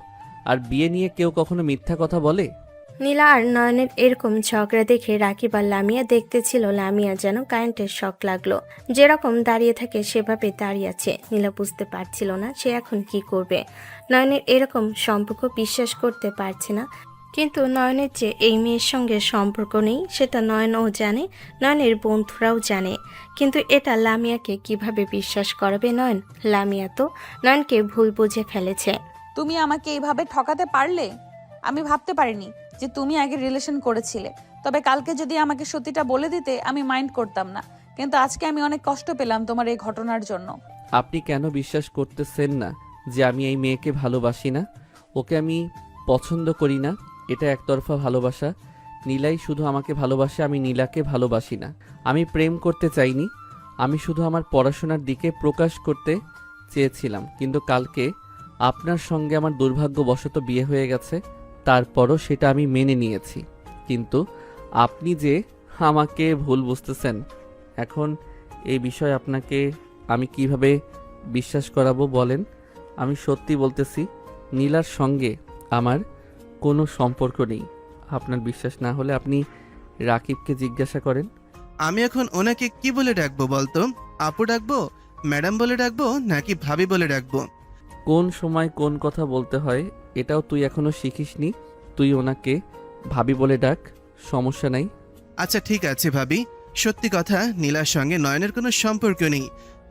আর বিয়ে নিয়ে কেউ কখনো মিথ্যা কথা বলে? নীলা আর নয়নের এরকম ঝগড়া দেখে রাকিব আর লামিয়া দেখতেছিল। লামিয়া যেন কারেন্টের শক লাগলো, যেরকম দাঁড়িয়ে থাকে সেভাবে দাঁড়িয়ে আছে। নীলা বুঝতে পারছিল না সে এখন কি করবে। নয়নের এরকম সম্পর্ক বিশ্বাস করতে পারছে না, কিন্তু নয়নের যে এই মেয়ের সঙ্গে সম্পর্ক নেই সেটা নয়নও জানে, নয়নের বন্ধুরাও জানে, কিন্তু এটা লামিয়াকে কিভাবে বিশ্বাস করাবে নয়ন? লামিয়া তো নয়নকে ভুল বুঝে ফেলেছে। তুমি আমাকে এইভাবে ঠকাতে পারলে? আমি ভাবতে পারিনি যে তুমি আগে রিলেশন করেছিলে, তবে কালকে যদি আমাকে সত্যিটা বলে দিতে আমি মাইন্ড করতাম না, কিন্তু আজকে আমি অনেক কষ্ট পেলাম তোমার এই ঘটনার জন্য। আপনি কেন বিশ্বাস করতেছেন না যে আমি এই মেয়েকে ভালোবাসি না? ওকে আমি পছন্দ করি না। এটা একতরফা ভালোবাসা। নীলাই শুধু আমাকে ভালোবাসে, আমি নীলাকে ভালোবাসি না। আমি প্রেম করতে চাইনি, আমি শুধু আমার পড়াশোনার দিকে প্রকাশ করতে চেয়েছিলাম। কিন্তু কালকে আপনার সঙ্গে আমার দুর্ভাগ্যবশত বিয়ে হয়ে গেছে, তারপরও সেটা আমি মেনে নিয়েছি। কিন্তু আপনি যে আমাকে ভুল বুঝতেছেন। এখন এই বিষয়ে আপনাকে আমি কিভাবে বিশ্বাস করাবো বলেন? আমি সত্যি বলতেছি, নীলার সঙ্গে আমার কোনো সম্পর্ক নেই। আপনার বিশ্বাস না হলে আপনি রাকিবকে জিজ্ঞাসা করেন। আমি এখন ওনাকে কি বলে ডাকবো বলতো? আপু ডাকবো, ম্যাডাম বলে ডাকবো, নাকি ভাবি বলে ডাকবো? কোন সময় কোন কথা বলতে হয় এটাও তুই এখনো শিখিসনি। তুই ওনাকে ভাবি বলে ডাক, সমস্যা নাই। আচ্ছা ঠিক আছে ভাবি। সত্যি কথা, নীলার সঙ্গে নয়নের কোনো সম্পর্ক নেই।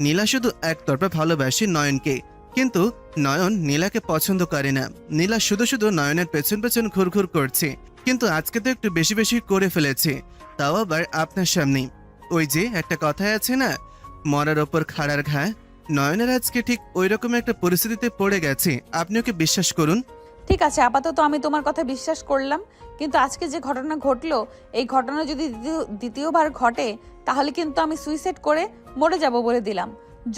নীলা শুধু একতরফা ভালোবাসে নয়নকে, কিন্তু নয়ন নীলাকে পছন্দ করে না। নীলা শুধু শুধু নয়নের পেছন পেছন ঘুরঘুর করছে, কিন্তু আজকে তো একটু বেশি বেশি করে ফেলেছে, তাও আবার আপনার সামনেই। ওই যে একটা কথাই আছে না, মরার ওপর খাড়ার ঘা। নয়নের আজকে ঠিক ওই রকম একটা পরিস্থিতিতে পড়ে গেছে। আপনি ওকে বিশ্বাস করুন। ঠিক আছে, আপাতত আমি তোমার কথা বিশ্বাস করলাম, কিন্তু আজকে যে ঘটনা ঘটলো, এই ঘটনা যদি দ্বিতীয়বার ঘটে তাহলে কিন্তু আমি সুইসাইড করে মরে যাব বলে দিলাম।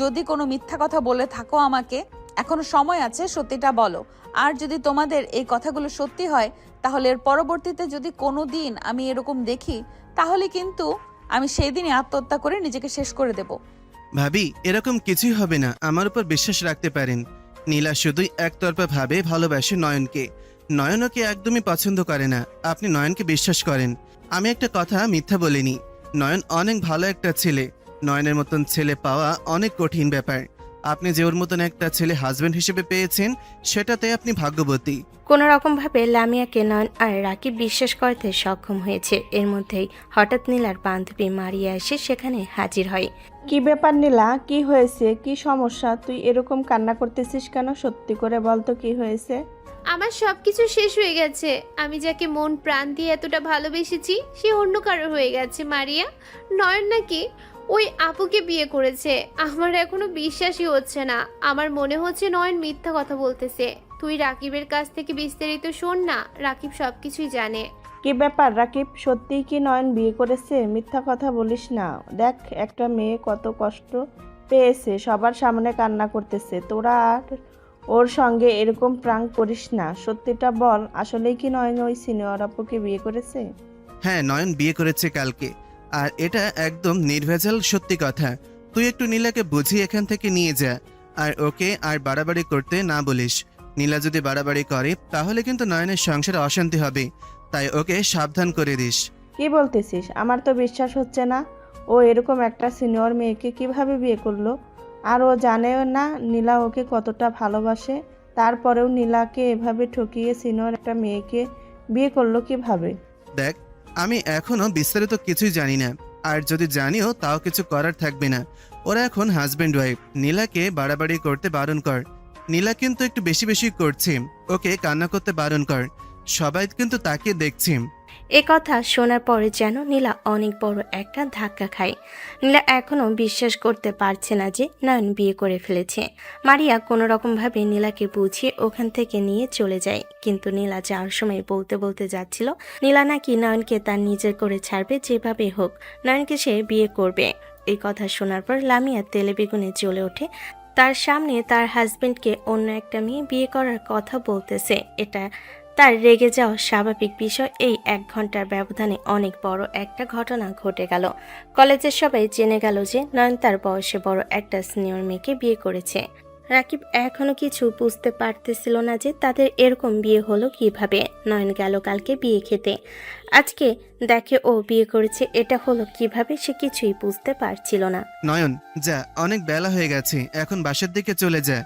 যদি কোনো মিথ্যা কথা বলে থাকো আমাকে, এখনো সময় আছে, সত্যিটা বলো। আর যদি তোমাদের এই কথাগুলো সত্যি হয়, তাহলে এর পরবর্তীতে যদি কোনো দিন আমি এরকম দেখি, তাহলে কিন্তু আমি সেই দিনই আত্মহত্যা করে নিজেকে শেষ করে দেব। ভাবি, এরকম কিছুই হবে না, আমার উপর বিশ্বাস রাখতে পারেন। নীলা শুধুই একতরফা ভাবে ভালোবাসে নয়নকে। নয়ন ওকে একদমই পছন্দ করে না। আপনি নয়নকে বিশ্বাস করেন। আমি একটা কথা মিথ্যা বলিনি। নয়ন অনেক ভালো একটা ছেলে। নয়নের মতন ছেলে পাওয়া অনেক কঠিন ব্যাপার। আপনি যে ওর মতন একটা ছেলে হাজবেন্ড হিসেবে পেয়েছেন, সেটাতে আপনি ভাগ্যবতী। কোনো রকমভাবে লামিয়াকে নয়ন আর রাকিব বিশ্বাস করতে সক্ষম হয়েছে। এর মধ্যেই হঠাৎ নীলার বান্ধবী মারিয়া এসে সেখানে হাজির হয়। কি ব্যাপার নীলা, কি হয়েছে? কি সমস্যা? তুই এরকম কান্না করতেছিস কেন? সত্যি করে বল তো কি হয়েছে? আমার সব কিছু শেষ হয়ে গেছে। আমি যাকে মন প্রাণ দিয়ে এতটা ভালোবেসেছি সে অন্য কারো হয়ে গেছে। মারিয়া, নয়ন নাকি ওই আপুকে বিয়ে করেছে। আমার এখনো বিশ্বাসই হচ্ছে না। আমার মনে হচ্ছে নয়ন মিথ্যা কথা বলতেছে। তুই রাকিবের কাছ থেকে বিস্তারিত শোন না, রাকিব সব কিছুই জানে। কি ব্যাপার রাকিব, সত্যিই কি নয়ন বিয়ে করেছে? মিথ্যা কথা বলিস না। দেখ, একটা মেয়ে কত কষ্ট পেয়েছে, সবার সামনে কান্না করতেছে। তোরা আর ওর সঙ্গে এরকম প্রাঙ্ক করিস না। সত্যিটা বল, আসলেই কি নয়ন ওই সিনিয়র আপুকে বিয়ে করেছে? হ্যাঁ, নয়ন বিয়ে করেছে কালকে, আর এটা একদম নির্ভেজাল সত্যি কথা। তুই একটু নীলাকে বুঝিয়ে এখান থেকে নিয়ে যা, আর ওকে আর বাড়াবাড়ি করতে না বলিস। নীলা যদি বাড়াবাড়ি করে তাহলে কিন্তু নয়নের সংসারে অশান্তি হবে, তাই ওকে সাবধান করে দিস। কি বলতেছিস? আমার তো বিশ্বাস হচ্ছে না। ও এরকম একটা সিনিয়র মেয়েকে কিভাবে বিয়ে করলো? আর ও জানেও না নীলা ওকে কতটা ভালোবাসে। তারপরেও নীলাকে এভাবে ঠকিয়ে সিনিয়র একটা মেয়েকে বিয়ে করলো কিভাবে? দেখ, আমি এখনো বিস্তারিত কিছুই জানি না, আর যদি জানিও তাও কিছু করার থাকবে না। ওরা এখন হাজব্যান্ড ওয়াইফ। নীলাকে বাড়াবাড়ি করতে বারণ কর। নীলা কিন্তু একটু বেশি বেশি করছে, ওকে কান্না করতে বারণ কর। সবাই কিন্তু তাকে দেখছে। এ কথা শোনার পরে যেন নীলা অনেক বড় একটা ধাক্কা খায়। নীলা এখনও বিশ্বাস করতে পারছে না যে নয়ন বিয়ে করে ফেলেছে। মারিয়া কোনো রকমভাবে নীলাকে বুঝিয়ে ওখান থেকে নিয়ে চলে যায়, কিন্তু নীলা যাওয়ার সময় বলতে বলতে যাচ্ছিল নীলা নাকি নয়নকে তার নিজের করে ছাড়বে, যেভাবে হোক নয়নকে সে বিয়ে করবে। এই কথা শোনার পর লামিয়া তেলে বেগুনে জ্বলে ওঠে। তার সামনে তার হাজবেন্ডকে অন্য একটা মেয়ে বিয়ে করার কথা বলতেছে। এটা তার রেগে যাওয়া স্বাভাবিক বিষয়। এই 1 ঘন্টার ব্যবধানে অনেক বড় একটা ঘটনা ঘটে গেল। কলেজের সবাই জেনে গেল যে নয়ন তার বয়সে বড় একটা সিনিয়র মেয়েকে বিয়ে করেছে। রাকিব এখনো কিছু বুঝতে পারতেছিল না যে তাদের এরকম বিয়ে হলো কিভাবে। নয়ন গেল কালকে বিয়ে খেতে, আজকে দেখে ও বিয়ে করেছে। এটা হলো কিভাবে সে কিছুই বুঝতে পারছিল না। নয়ন, যা, অনেক বেলা হয়ে গেছে, এখন বাসার দিকে চলে যা।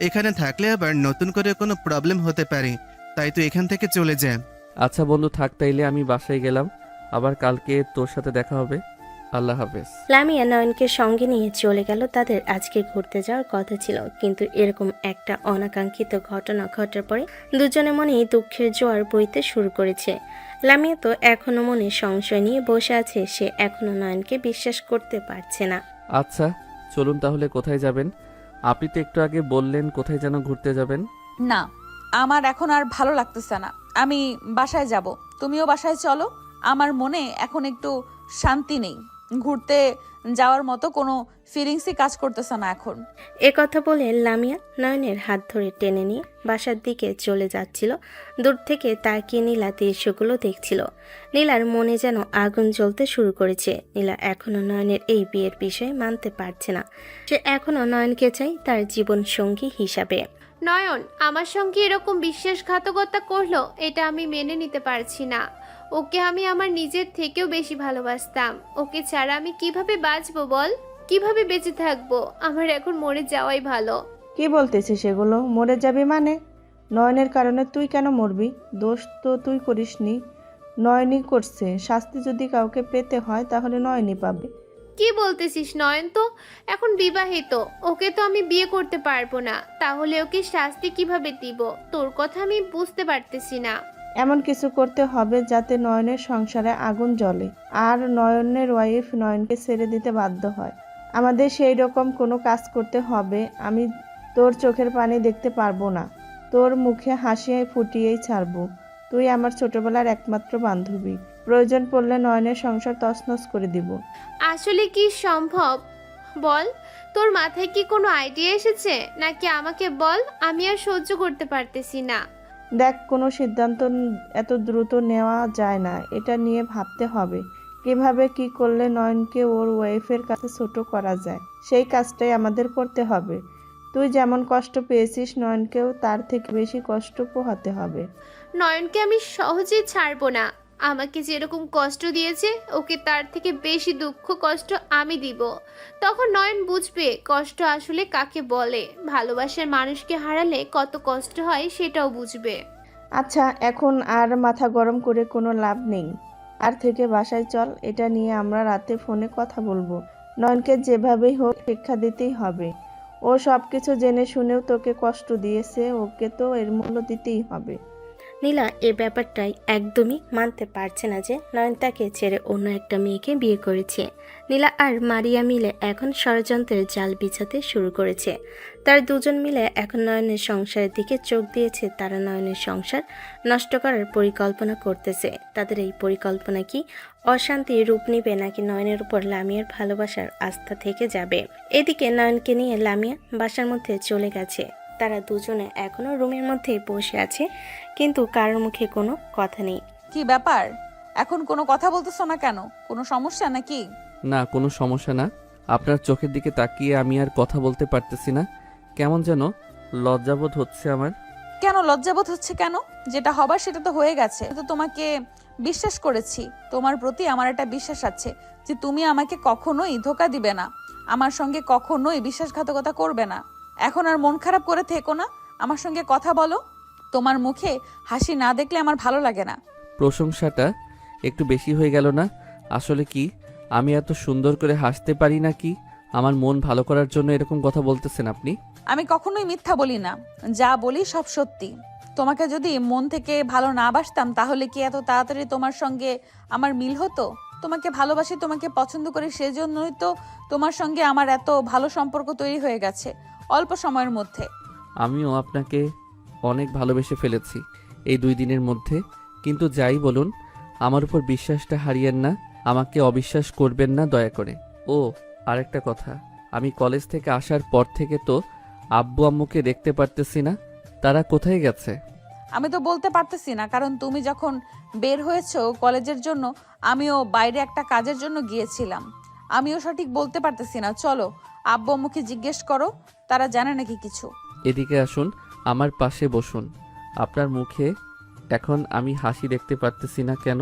এখানে থাকলে আবার নতুন করে কোনো প্রবলেম হতে পারে, তাই তুই এখান থেকে চলে যা। আচ্ছা বন্ধু, থাক তাইলে, আমি বাসায় গেলাম। আবার কালকে তোর সাথে দেখা হবে। আল্লাহ হাফেজ। লামিয়া নয়নকে সঙ্গে নিয়ে চলে গেল। তাদের আজকে ঘুরতে যাওয়ার কথা ছিল, কিন্তু এরকম একটা অনাকাঙ্ক্ষিত ঘটনা ঘটার পরে দুজনের মনেই দুঃখের জোয়ার বইতে শুরু করেছে। লামিয়া তো এখনো মনে সংশয় নিয়ে বসে আছে, সে এখনো নয়নকে বিশ্বাস করতে পারছে না। আচ্ছা চলুন তাহলে, কোথায় যাবেন? আপনি তো একটু আগে বললেন কোথায় যেন ঘুরতে যাবেন। না, আমার এখন আর ভালো লাগতেছে না, আমি বাসায় যাব। তুমিও বাসায় চলো, আমার মনে এখন একটু শান্তি নেই। ঘুরতে যাওয়ার মতো কোনো ফিলিংসই কাজ করতেছে না এখন। এ কথা বলে লামিয়া নয়নের হাত ধরে টেনে নিয়ে বাসার দিকে চলে যাচ্ছিল। দূর থেকে তাকিয়ে নীলা দৃশ্যগুলো দেখছিল। নীলার মনে যেন আগুন জ্বলতে শুরু করেছে। নীলা এখনো নয়নের এই বিয়ের বিষয়ে মানতে পারছে না। সে এখনো নয়নকে চাই তার জীবন সঙ্গী হিসাবে। নয়ন আমার সঙ্গে এরকম বিশ্বাসঘাতকতা করলো, এটা আমি মেনে নিতে পারছি না। ওকে আমি আমার নিজের থেকেও বেশি ভালোবাসতাম। ওকে ছাড়া আমি কিভাবে বাঁচবো বল? কিভাবে বেঁচে থাকবো? আমার এখন মরে যাওয়াই ভালো। কি বলতেছিস সেগুলো? মরে যাবি মানে? নয়নের কারণে তুই কেন মরবি? দোষ তো তুই করিসনি, নয়নই করছে। শাস্তি যদি কাউকে পেতে হয় তাহলে নয়নই পাবে। কি বলতেছিস? নয়ন তো এখন বিবাহিত, ওকে তো আমি বিয়ে করতে পারবো না। তাহলে ওকে শাস্তি কিভাবে দিব? তোর কথা আমি বুঝতে পারতেছি না। এমন কিছু করতে হবে যাতে নয়নের সংসারে আগুন জ্বলে আর নয়নের ওয়াইফ নয়নকে ছেড়ে দিতে বাধ্য হয়। আমাদের সেই রকম কোনো কাজ করতে হবে। আমি তোর চোখের পানি দেখতে পারবো না, তোর মুখে হাসি ফুটিয়েই ছাড়বো। তুই আমার ছোটবেলার একমাত্র বান্ধবী, প্রয়োজন পড়লে নয়নের সংসার তছনছ করে দিব। আসলে কি সম্ভব বল? তোর মাথায় কি কোনো আইডিয়া এসেছে নাকি আমাকে বল, আমি আর সহ্য করতে পারতেছি না। দেখ, কোনো সিদ্ধান্ত এত দ্রুত নেওয়া যায় না, এটা নিয়ে ভাবতে হবে। কিভাবে কি করলে নয়নকে ওর ওয়াইফের কাছে ছোট করা যায়, সেই কাজটাই আমাদের করতে হবে। তুই যেমন কষ্ট পেয়েছিস নয়নকেও তার থেকে বেশি কষ্ট পোহাতে হবে। নয়নকে আমি সহজেই ছাড়বো না। আমাকে যেরকম কষ্ট দিয়েছে ওকে তার থেকে বেশি দুঃখ কষ্ট আমি দিব। তখন নয়ন বুঝবে কষ্ট আসলে কাকে বলে। ভালোবাসার মানুষকে হারালে কত কষ্ট হয় সেটাও বুঝবে। আচ্ছা, এখন আর মাথা গরম করে কোনো লাভ নেই। আর থেকে বাসায় চল, এটা নিয়ে আমরা রাতে ফোনে কথা বলবো। নয়নকে যেভাবেই হোক শিক্ষা দিতেই হবে। ও সব কিছু জেনে শুনেও তোকে কষ্ট দিয়েছে, ওকে তো এর মূল্য দিতেই হবে। নীলা এ ব্যাপারটাই একদমই মানতে পারছে না যে নয়ন তাকে ছেড়ে অন্য একটা মেয়েকে বিয়ে করেছে। নীলা আর মারিয়া মিলে এখন ষড়যন্ত্রের জাল বিছাতে শুরু করেছে। তারা দুজন মিলে এখন নয়নের সংসারের দিকে চোখ দিয়েছে। তারা নয়নের সংসার নষ্ট করার পরিকল্পনা করতেছে। তাদের এই পরিকল্পনা কি অশান্তির রূপ নেবে নাকি নয়নের উপর লামিয়ার ভালোবাসার আস্থা থেকে যাবে? এদিকে নয়নকে নিয়ে লামিয়া বাসার মধ্যে চলে গেছে। তারা দুজনে এখনো রুমের মধ্যে বসে আছে, কিন্তু কারোর মুখে কোনো কথা নেই। কি ব্যাপার, এখন কোনো কথা বলতেছো না কেন? কোনো সমস্যা নাকি? না কোনো সমস্যা না, আপনার চোখের দিকে তাকিয়ে আমি আর কথা বলতে পারতেছি না, কেমন যেন লজ্জাবোধ হচ্ছে আমার। কেন লজ্জাবোধ হচ্ছে কেন? যেটা হবার সেটা তো হয়ে গেছে। তো তোমাকে বিশ্বাস করেছি, তোমার প্রতি আমার একটা বিশ্বাস আছে যে তুমি আমাকে কখনোই ধোঁকা দিবে না, আমার সঙ্গে কখনোই বিশ্বাসঘাতকতা করবে না। এখন আর মন খারাপ করে থেকো না, আমার সঙ্গে কথা বলো। তোমার মুখে হাসি না দেখলে আমার ভালো লাগে না। প্রশংসাটা একটু বেশি হয়ে গেল না? আসলে কি আমি এত সুন্দর করে হাসতে পারি নাকি আমার মন ভালো করার জন্য এরকম কথা বলতেছেন আপনি? আমি কখনোই মিথ্যা বলি না, যা বলি সব সত্যি। তোমাকে যদি মন থেকে ভালো না বাসতাম তাহলে কি এত তাড়াতাড়ি তোমার সঙ্গে আমার মিল হতো? তোমাকে ভালোবাসি, তোমাকে পছন্দ করি, সেজন্যই তো তোমার সঙ্গে আমার এত ভালো সম্পর্ক তৈরি হয়ে গেছে অল্প সময়ের মধ্যে। আমিও আপনাকে অনেক ভালোবেসে ফেলেছি এই 2 দিনের মধ্যে, কিন্তু যাই বলুন আমার উপর বিশ্বাসটা হারিয়েন না, আমাকে অবিশ্বাস করবেন না দয়া করে। ও আরেকটা কথা, আমি কলেজ থেকে আসার পর থেকে তো আব্বু আম্মুকে দেখতে পারতেছি না, তারা কোথায় গেছে? আমি তো বলতে পারতেছি না, কারণ তুমি যখন বের হয়েছো কলেজের জন্য, আমিও বাইরে একটা কাজের জন্য গিয়েছিলাম। আমিও সঠিক বলতে পারতেছি না। চলো আব্বু আম্মুকে জিজ্ঞেস করো, তারা জানে নাকি কিছু। এদিকে আসুন, আমার পাশে বসুন। আপনার মুখে এখন আমি হাসি দেখতে পারতেছি না কেন?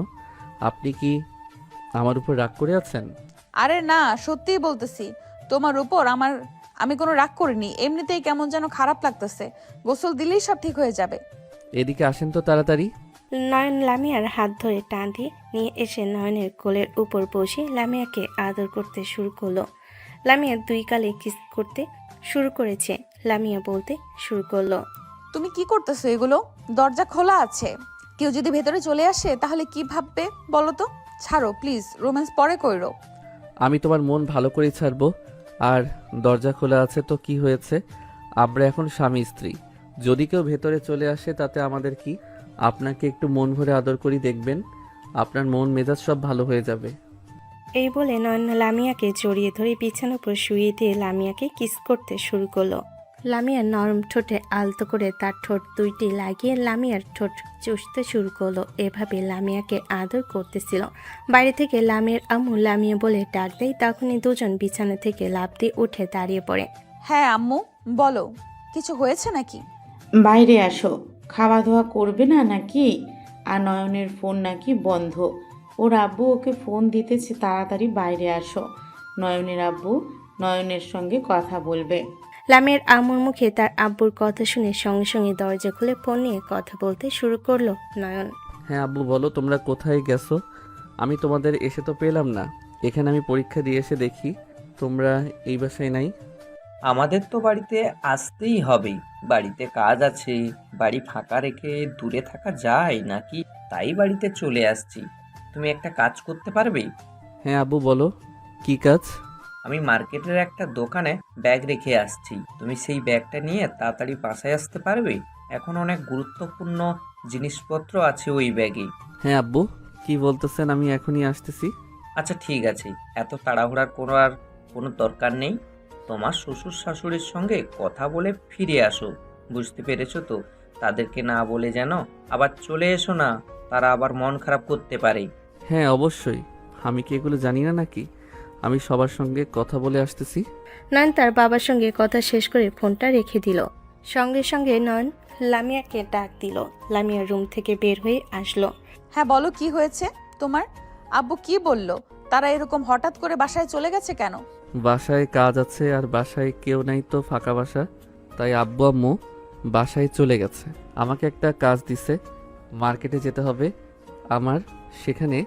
আপনি কি আমার উপর রাগ করে আছেন? আরে না, সত্যিই বলতেছি, তোমার উপর আমি কোনো রাগ করিনি, এমনিতেই কেমন যেন খারাপ লাগতেছে। গোসল দিলেই সব ঠিক হয়ে যাবে। এদিকে আসেন তো তাড়াতাড়ি। নয়ন লামিয়ার হাত ধরে টান দিয়ে নিয়ে এসে নয়নের কোলের উপর বসে লামিয়াকে আদর করতে শুরু করলো। লামিয়া 2 গালে কিস করতে শুরু করেছে। লামিয়া বলতে শুরু করলো, তুমি কি করতেছো এগুলো? দরজা খোলা আছে, কেউ যদি ভেতরে চলে আসে তাহলে কি ভাববে বলো তো? ছাড়ো প্লিজ, রোম্যান্স পরে কইরো। আমি তোমার মন ভালো করেই ছাড়বো। আর দরজা খোলা আছে তো কি হয়েছে? আমরা এখন স্বামী স্ত্রী। যদি কেউ ভেতরে চলে আসে তাতে আমাদের কি? আপনাকে একটু মন ভরে আদর করি, দেখবেন আপনার মন মেজাজ সব ভালো হয়ে যাবে। এই বলে নয়ন লামিয়াকে জড়িয়ে ধরে বিছানার উপর শুয়ে দিয়ে লামিয়াকে কিস করতে শুরু করলো। লামিয়ার নরম ঠোঁটে আলতো করে তার ঠোঁট 2টি লাগিয়ে লামিয়ার ঠোঁট চুষতে শুরু করলো। এভাবে লামিয়াকে আদর করতেছিল। বাইরে থেকে লামিয়ার আম্মু লামিয়া বলে ডাক দেয়। তখনই দুজন বিছানা থেকে লাফ দিয়ে উঠে দাঁড়িয়ে পড়ে। হ্যাঁ আম্মু, বলো, কিছু হয়েছে নাকি? বাইরে আসো, খাওয়া দাওয়া করবে না নাকি? আর নয়নের ফোন নাকি বন্ধ। ওর আব্বু ওকে ফোন দিতেছে, তাড়াতাড়ি বাইরে আসো। নয়নের আব্বু নয়নের সঙ্গে কথা বলবে। লামিয়ার আম্মুর মুখে তার আব্বুর কথা শুনে সঙ্গে সঙ্গে দরজা খুলে ফোন নিয়ে কথা বলতে শুরু করলো নয়ন। হ্যাঁ আব্বু বলো, তোমরা কোথায় গেছো? আমি তোমাদের এসে তো পেলাম না। এখানে আমি পরীক্ষা দিয়ে এসে দেখি তোমরা এই বাসায় নাই। আমাদের তো বাড়িতে আসতেই হবেই, বাড়িতে কাজ আছে। বাড়ি ফাঁকা রেখে দূরে থাকা যায় নাকি? তাই বাড়িতে চলে আসছি। তুমি একটা কাজ করতে পারবে? হ্যাঁ আব্বু বলো, কি কাজ? আমি মার্কেটের একটা দোকানে ব্যাগ রেখে আসছি, তুমি সেই ব্যাগটা নিয়ে তাড়াতাড়ি বাসায় আসতে পারবে? এখন অনেক গুরুত্বপূর্ণ জিনিসপত্র আছে ওই ব্যাগে। হ্যাঁ আব্বু, কি বলতেছেন, আমি এখনই আসতেছি। আচ্ছা ঠিক আছে, এত তাড়াহুড়ার কোনো দরকার নেই। তোমার শ্বশুর শাশুড়ির সঙ্গে কথা বলে ফিরে আসো, বুঝতে পেরেছো তো? তাদেরকে না বলে যেন আবার চলে এসো না, তারা আবার মন খারাপ করতে পারে। হ্যাঁ অবশ্যই, আমি কি এগুলো জানি না নাকি? আমি সবার সঙ্গে কথা বলে আসতেছি। নয়ন তার বাবার সঙ্গে কথা শেষ করে ফোনটা রেখে দিল। সঙ্গে সঙ্গে নয়ন লামিয়াকে ডাক দিল। লামিয়া রুম থেকে বের হয়ে আসলো। হ্যাঁ বলো, কি হয়েছে তোমার? আব্বু কি বললো? তারা এরকম হঠাৎ করে বাসায় চলে গেছে কেন? বাসায় কাজ আছে আর বাসায় কেউ নাই তো, ফাঁকা বাসা, তাই আব্বু আম্মু বাসায় চলে গেছে। আমাকে একটা কাজ দিছে, মার্কেটে যেতে হবে আমার। সেখানে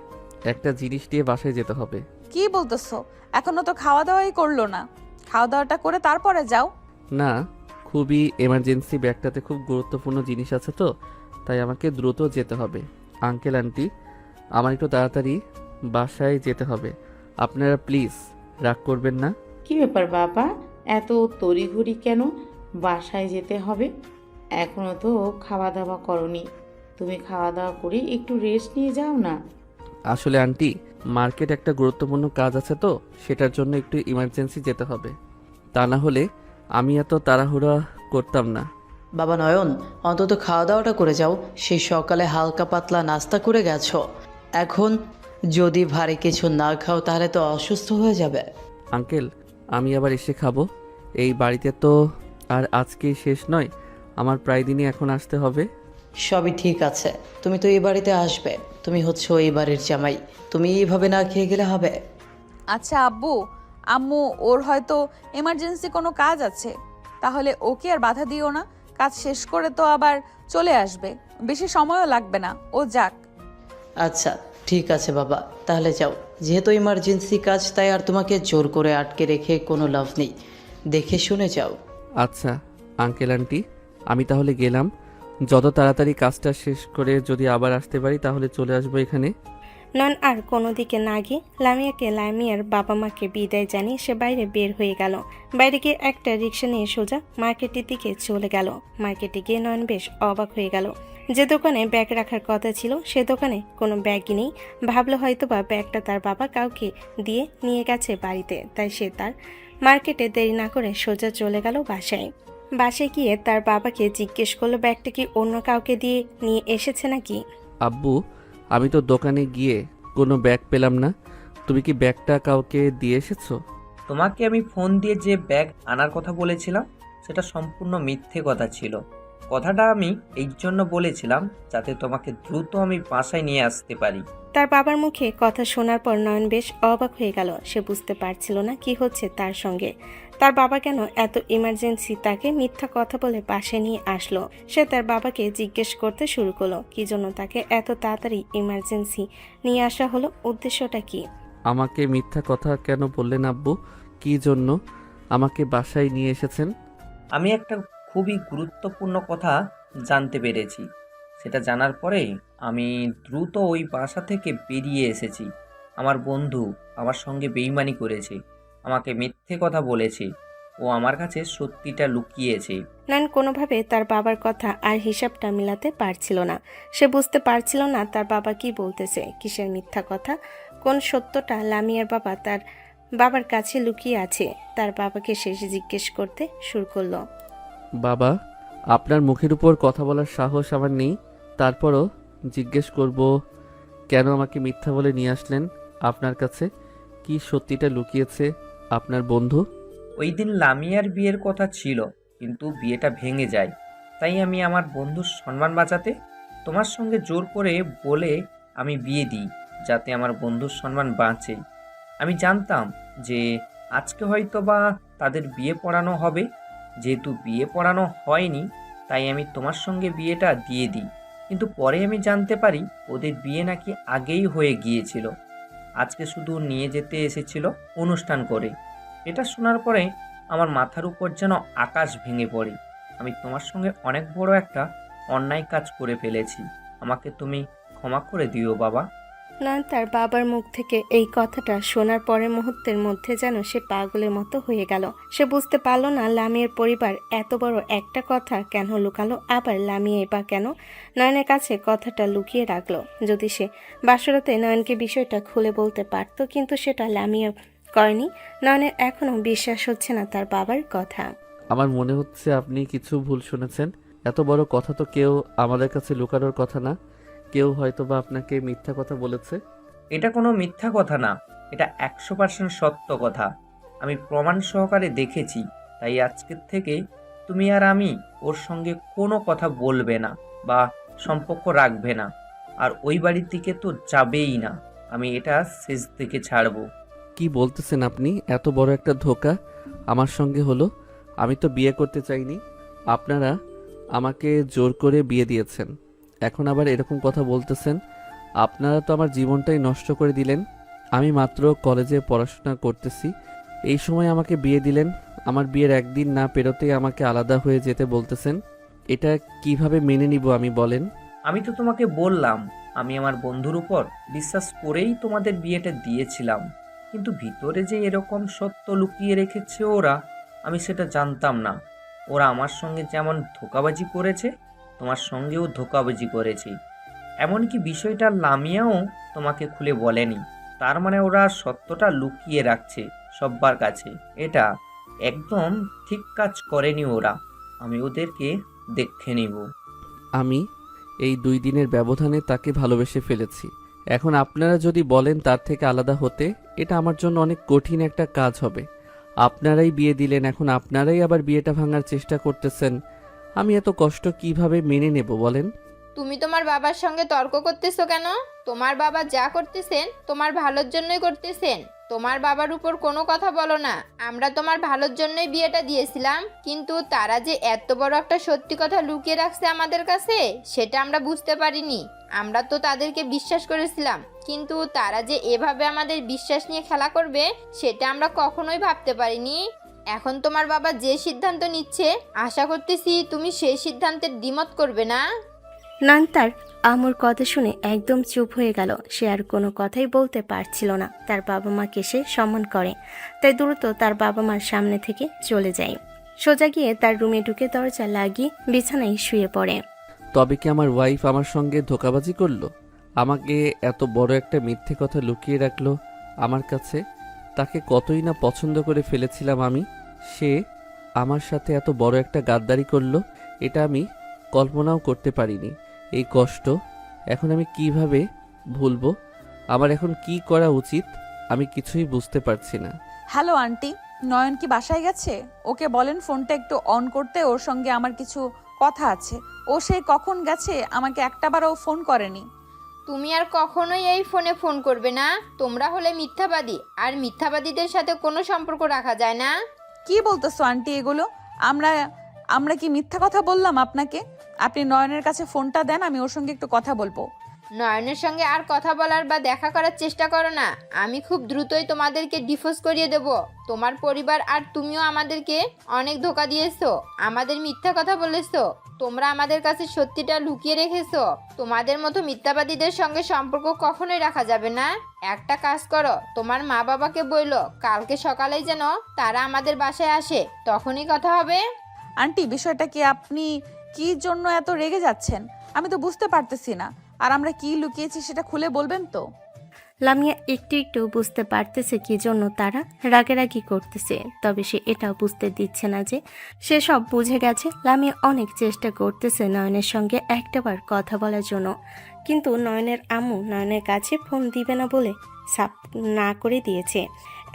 একটা জিনিস দিয়ে বাসায় যেতে হবে। কি বলতেছো? এখনো তো খাওয়া দাওয়াই করলো না। খাওয়া দাওয়াটা করে তারপরে যাও। না, খুবই এমার্জেন্সি, ব্যাগটাতে খুব গুরুত্বপূর্ণ জিনিস আছে তো, তাই আমাকে দ্রুত যেতে হবে। আঙ্কেল আন্টি, আমার একটু তাড়াতাড়ি বাসায় যেতে হবে, আপনারা প্লিজ রাগ করবেন না। কি ব্যাপার বাবা, এত তড়িঘড়ি কেন? বাসায় যেতে হবে? এখনো তো খাওয়া দাওয়া করনি। তুমি খাওয়া দাওয়া করে একটু রেস্ট নিয়ে যাও না। আসলে আন্টি, মার্কেট একটা গুরুত্বপূর্ণ কাজ আছে তো, সেটার জন্য একটু ইমার্জেন্সি যেতে হবে। তা না হলে আমি এত তাড়াহুড়া করতাম না। বাবা নয়ন, অন্তত খাওয়া দাওয়াটা করে যাও। সেই সকালে হালকা পাতলা নাস্তা করে গেছো, এখন যদি ভারী কিছু না খাও তাহলে তো অসুস্থ হয়ে যাবে। আঙ্কেল, আমি আবার এসে খাবো। এই বাড়িতে তো আর আজকেই শেষ নয়, আমার প্রায় দিনই এখন আসতে হবে। সবই ঠিক আছে, তুমি তো এই বাড়িতে আসবে, তুমি হচ্ছে এই বাড়ির জামাই, তুমি এইভাবে না খেয়ে গেলে হবে? আচ্ছা আব্বু আম্মু, ওর হয়তো এমার্জেন্সি কোনো কাজ আছে, তাহলে ওকে আর বাধা দিও না। কাজ শেষ করে তো আবার চলে আসবে, বেশি সময়ও লাগবে না, ও যাক। আচ্ছা ঠিক আছে বাবা, তাহলে যাও। যেহেতু ইমার্জেন্সি কাজ, তাই আর তোমাকে জোর করে আটকে রেখে কোনো লাভ নেই, দেখে শুনে যাও। আচ্ছা আঙ্কেল আন্টি, আমি তাহলে গেলাম। যত তাড়াতাড়ি কাজটা শেষ করে যদি আবার আসতে পারি তাহলে চলে আসবো এখানে। নয়ন আর কোনো দিকে না গিয়ে লামিয়াকে লামিয়ার বাবা মাকে বিদায় জানিয়ে সে বাইরে বের হয়ে গেল। বাইরে গিয়ে একটা রিক্সা নিয়ে সোজা মার্কেটের দিকে চলে গেল। মার্কেটে গিয়ে নয়ন বেশ অবাক হয়ে গেল। যে দোকানে ব্যাগ রাখার কথা ছিল সে দোকানে কোনো ব্যাগই নেই। ভাবলো হয়তোবা ব্যাগটা তার বাবা কাউকে দিয়ে নিয়ে গেছে বাড়িতে, তাই সে তার মার্কেটে দেরি না করে সোজা চলে গেল বাসায়। বাসায় গিয়ে তার বাবাকে জিজ্ঞেস করলো ব্যাগটা কি অন্য কাউকে দিয়ে নিয়ে এসেছে নাকি। আব্বু, আমি তো দোকানে গিয়ে কোনো ব্যাগ পেলাম না, তুমি কি ব্যাগটা কাউকে দিয়ে এসেছো? তোমাকে আমি ফোন দিয়ে যে ব্যাগ আনার কথা বলেছিলাম সেটা সম্পূর্ণ মিথ্যে কথা ছিল। কথাটা আমি এই জন্য বলেছিলাম যাতে তোমাকে দ্রুত আমি বাসায় নিয়ে আসতে পারি। তার বাবার মুখে কথা শোনার পর নয়ন বেশ অবাক হয়ে গেল। সে বুঝতে পারছিল না কি হচ্ছে তার সঙ্গে। তার বাবা কেন এত ইমার্জেন্সি তাকে মিথ্যা কথা বলে পাশে নিয়ে আসলো। সে তার বাবাকে জিজ্ঞেস করতে শুরু করলো কি জন্য তাকে এত তাড়াতাড়ি ইমার্জেন্সি নিয়ে আসা হলো, উদ্দেশ্যটা কি। আমাকে মিথ্যা কথা কেন বললেন আব্বু? কী জন্য আমাকে বাসায় নিয়ে এসেছেন? আমি একটা খুবই গুরুত্বপূর্ণ কথা জানতে পেরেছি। সেটা জানার পরে আমি দ্রুত ওই বাসা থেকে বেরিয়ে এসেছি। আমার বন্ধু আমার সঙ্গে বেইমানি করেছে, আমাকে মিথ্যে কথা বলেছে, ও আমার কাছে সত্যিটা লুকিয়েছে। নয়ন কোনোভাবে তার বাবার কথা আর হিসাবটা মিলাতে পারছিল না। সে বুঝতে পারছিল না তার বাবা কি বলতেছে, কিসের মিথ্যা কথা, কোন সত্যটা লামিয়ার বাবা তার বাবার কাছে লুকিয়ে আছে। তার বাবাকে শেষ জিজ্ঞেস করতে শুরু করলো। বাবা, আপনার মুখের উপর কথা বলার সাহস আমার নেই, তারপরও জিজ্ঞেস করব কেন আমাকে মিথ্যা বলে নিয়ে আসলেন আপনার কাছে? কি সত্যিটা লুকিয়েছে আপনার বন্ধু? ওই দিন লামিয়ার বিয়ের কথা ছিল, কিন্তু বিয়েটা ভেঙে যায়। তাই আমি আমার বন্ধুর সম্মান বাঁচাতে তোমার সঙ্গে জোর করে বলে আমি বিয়ে দিই, যাতে আমার বন্ধুর সম্মান বাঁচে। আমি জানতাম যে আজকে হয়তো বা তাদের বিয়ে পড়ানো হবে। যেহেতু বিয়ে পড়ানো হয়নি, তাই আমি তোমার সঙ্গে বিয়েটা দিয়ে দিই। কিন্তু পরে আমি জানতে পারি ওদের বিয়ে নাকি আগেই হয়ে গিয়েছিল। আজকে শুধু নিয়ে যেতে এসেছিল অনুষ্ঠান করে। এটা শোনার পরে আমার মাথার উপর যেন আকাশ ভেঙে পড়ে। আমি তোমার সঙ্গে অনেক বড় একটা অন্যায় কাজ করে ফেলেছি। আমাকে তুমি ক্ষমা করে দিও বাবা। নয়ন তার বাবার মুখ থেকে এই কথাটা শোনার পরের মুহূর্তের মধ্যে যেন সে পাগলের মতো হয়ে গেল। সে বুঝতে পারল না লামিয়ার পরিবার এত বড় একটা কথা কেন লুকালো, আবার লামিয়া বা কেন নয়নের কাছে কথাটা লুকিয়ে রাখলো। যদি সে বাসরাতে নয়নকে বিষয়টা খুলে বলতে পারত, কিন্তু সেটা লামিয়া করেনি। নয়নের এখনো বিশ্বাস হচ্ছে না তার বাবার কথা। আমার মনে হচ্ছে আপনি কিছু ভুল শুনেছেন। এত বড় কথা তো কেউ আমাদের কাছে লুকানোর কথা না। কেউ হয়তো বা আপনাকে মিথ্যা কথা বলেছে। এটা কোনো মিথ্যা কথা না, এটা 100% সত্য কথা। আমি প্রমাণ সহকারে দেখেছি। তাই আজকের থেকে তুমি আর আমি ওর সঙ্গে কোনো কথা বলবে না বা সম্পর্ক রাখবে না। আর ওই বাড়ির দিকে তো যাবেই না। আমি এটা শেষ থেকে ছাড়বো। কি বলতেছেন আপনি? এত বড় একটা ধোঁকা আমার সঙ্গে হলো। আমি তো বিয়ে করতে চাইনি, আপনারা আমাকে জোর করে বিয়ে দিয়েছেন। এখন আবার এরকম কথা বলতেছেন? আপনারা তো আমার জীবনটাই নষ্ট করে দিলেন। আমি মাত্র কলেজে পড়াশোনা করতেছি, এই সময় আমাকে বিয়ে দিলেন। আমার বিয়ের একদিন না পেরোতেই আমাকে আলাদা হয়ে যেতে বলতেছেন। এটা কিভাবে মেনে নিব আমি, বলেন? আমি তো তোমাকে বললাম আমি আমার বন্ধুর উপর বিশ্বাস করেই তোমাদের বিয়েটা দিয়েছিলাম। কিন্তু ভিতরে যে এরকম সত্য লুকিয়ে রেখেছে ওরা, আমি সেটা জানতাম না। ওরা আমার সঙ্গে যেমন ধোঁকাবাজি করেছে, তোমার সঙ্গেও ধোঁকাবাজি করেছে। এমনকি বিষয়টা লামিয়াও তোমাকে খুলে বলেনি। তার মানে ওরা সত্যটা লুকিয়ে রাখছে সব্বার কাছে। এটা একদম ঠিক কাজ করেনি ওরা। আমি ওদেরকে দেখে নিব। আমি এই 2 দিনের ব্যবধানে তাকে ভালোবেসে ফেলেছি। এখন আপনারা যদি বলেন তার থেকে আলাদা হতে, এটা আমার জন্য অনেক কঠিন একটা কাজ হবে। আপনারাই বিয়ে দিলেন, এখন আপনারাই আবার বিয়েটা ভাঙার চেষ্টা করতেছেন। আমি এত কষ্ট কিভাবে মেনে নেব বলেন? তুমি তোমার বাবার সঙ্গে তর্ক করতেছো কেন? তোমার বাবা যা করতেছেন তোমার ভালোর জন্যই করতেছেন। তোমার বাবার উপর কোনো কথা বলো না। আমরা তোমার ভালোর জন্যই বিয়েটা দিয়েছিলাম, কিন্তু তারা যে এত বড় একটা সত্যি কথা লুকিয়ে রাখছে আমাদের কাছে, সেটা আমরা বুঝতে পারিনি। আমরা তো তাদেরকে বিশ্বাস করেছিলাম, কিন্তু তারা যে এভাবে আমাদের বিশ্বাস নিয়ে খেলা করবে সেটা আমরা কখনোই ভাবতে পারিনি। এখন তোমার বাবা যে সিদ্ধান্ত নিচ্ছে, আশা করতেছি তুমি সেই সিদ্ধান্তের দ্বিমত করবে না। নয়ন তার আমর কথা শুনে একদম চুপ হয়ে গেল। সে আর কোনো কথাই বলতে পারছিল না। তার বাবা মাকে সে সম্মান করে, তাই দ্রুত তার বাবা মার সামনে থেকে চলে যায়। সোজা গিয়ে তার রুমে ঢুকে দরজা লাগিয়ে বিছানায় শুয়ে পড়ে। তবে কি আমার ওয়াইফ আমার সঙ্গে ধোঁকাবাজি করলো? আমাকে এত বড় একটা মিথ্যে কথা লুকিয়ে রাখলো আমার কাছে? তাকে কতই না পছন্দ করে ফেলেছিলাম আমি। সে আমার সাথে এত বড় একটা গাদ্দারি করলো, এটা আমি কল্পনাও করতে পারিনি। এই কষ্ট এখন আমি কিভাবে ভুলবো? আমার এখন কি করা উচিত আমি কিছুই বুঝতে পারছি না। হ্যালো আন্টি, নয়ন কি বাসায় গেছে? ওকে বলেন ফোনটা একটু অন করতে, ওর সঙ্গে আমার কিছু কথা আছে। ও সেই কখন গেছে, আমাকে একটাবারও ফোন করেনি। তুমি আর কখনোই এই ফোনে ফোন করবে না। তোমরা হলে মিথ্যাবাদী, আর মিথ্যাবাদীদের সাথে কোনো সম্পর্ক রাখা যায় না। কি বলতেছো আন্টি এগুলো? আমরা আমরা কি মিথ্যা কথা বললাম আপনাকে? আপনি নয়নের কাছে ফোনটা দেন, আমি ওর সঙ্গে একটু কথা বলবো। নয়নের সঙ্গে আর কথা বলার বা দেখা করার চেষ্টা করো না। আমি খুব দ্রুতই তোমাদেরকে ডিভোর্স করিয়ে দেব। তোমার পরিবার আর তুমিও আমাদেরকে অনেক ধোকা দিয়েছো, আমাদের মিথ্যা কথা বলেছো, তোমরা আমাদের কাছে সত্যিটা লুকিয়ে রেখেছো। তোমাদের মতো মিথ্যাবাদীদের সঙ্গে সম্পর্ক কখনোই রাখা যাবে না। একটা কাজ করো, তোমার মা বাবাকে বইলো কালকে সকালেই যেন তারা আমাদের বাসায় আসে, তখনই কথা হবে। আন্টি, বিষয়টা কি? আপনি কি জন্য এত রেগে যাচ্ছেন? আমি তো বুঝতে পারতেছি না। আর আমরা কি লুকিয়েছি সেটা খুলে বলবেন তো? লামিয়া একটু একটু বুঝতে পারতেছে কি জন্য তারা রাগারাগি করতেছে, তবে সে এটাও বুঝতে দিচ্ছে না যে সে সব বুঝে গেছে। লামিয়া অনেক চেষ্টা করতেছে নয়নের সঙ্গে একটাবার কথা বলার জন্য, কিন্তু নয়নের আম্মু নয়নের কাছে ফোন দিবে না বলে সাপ না করে দিয়েছে।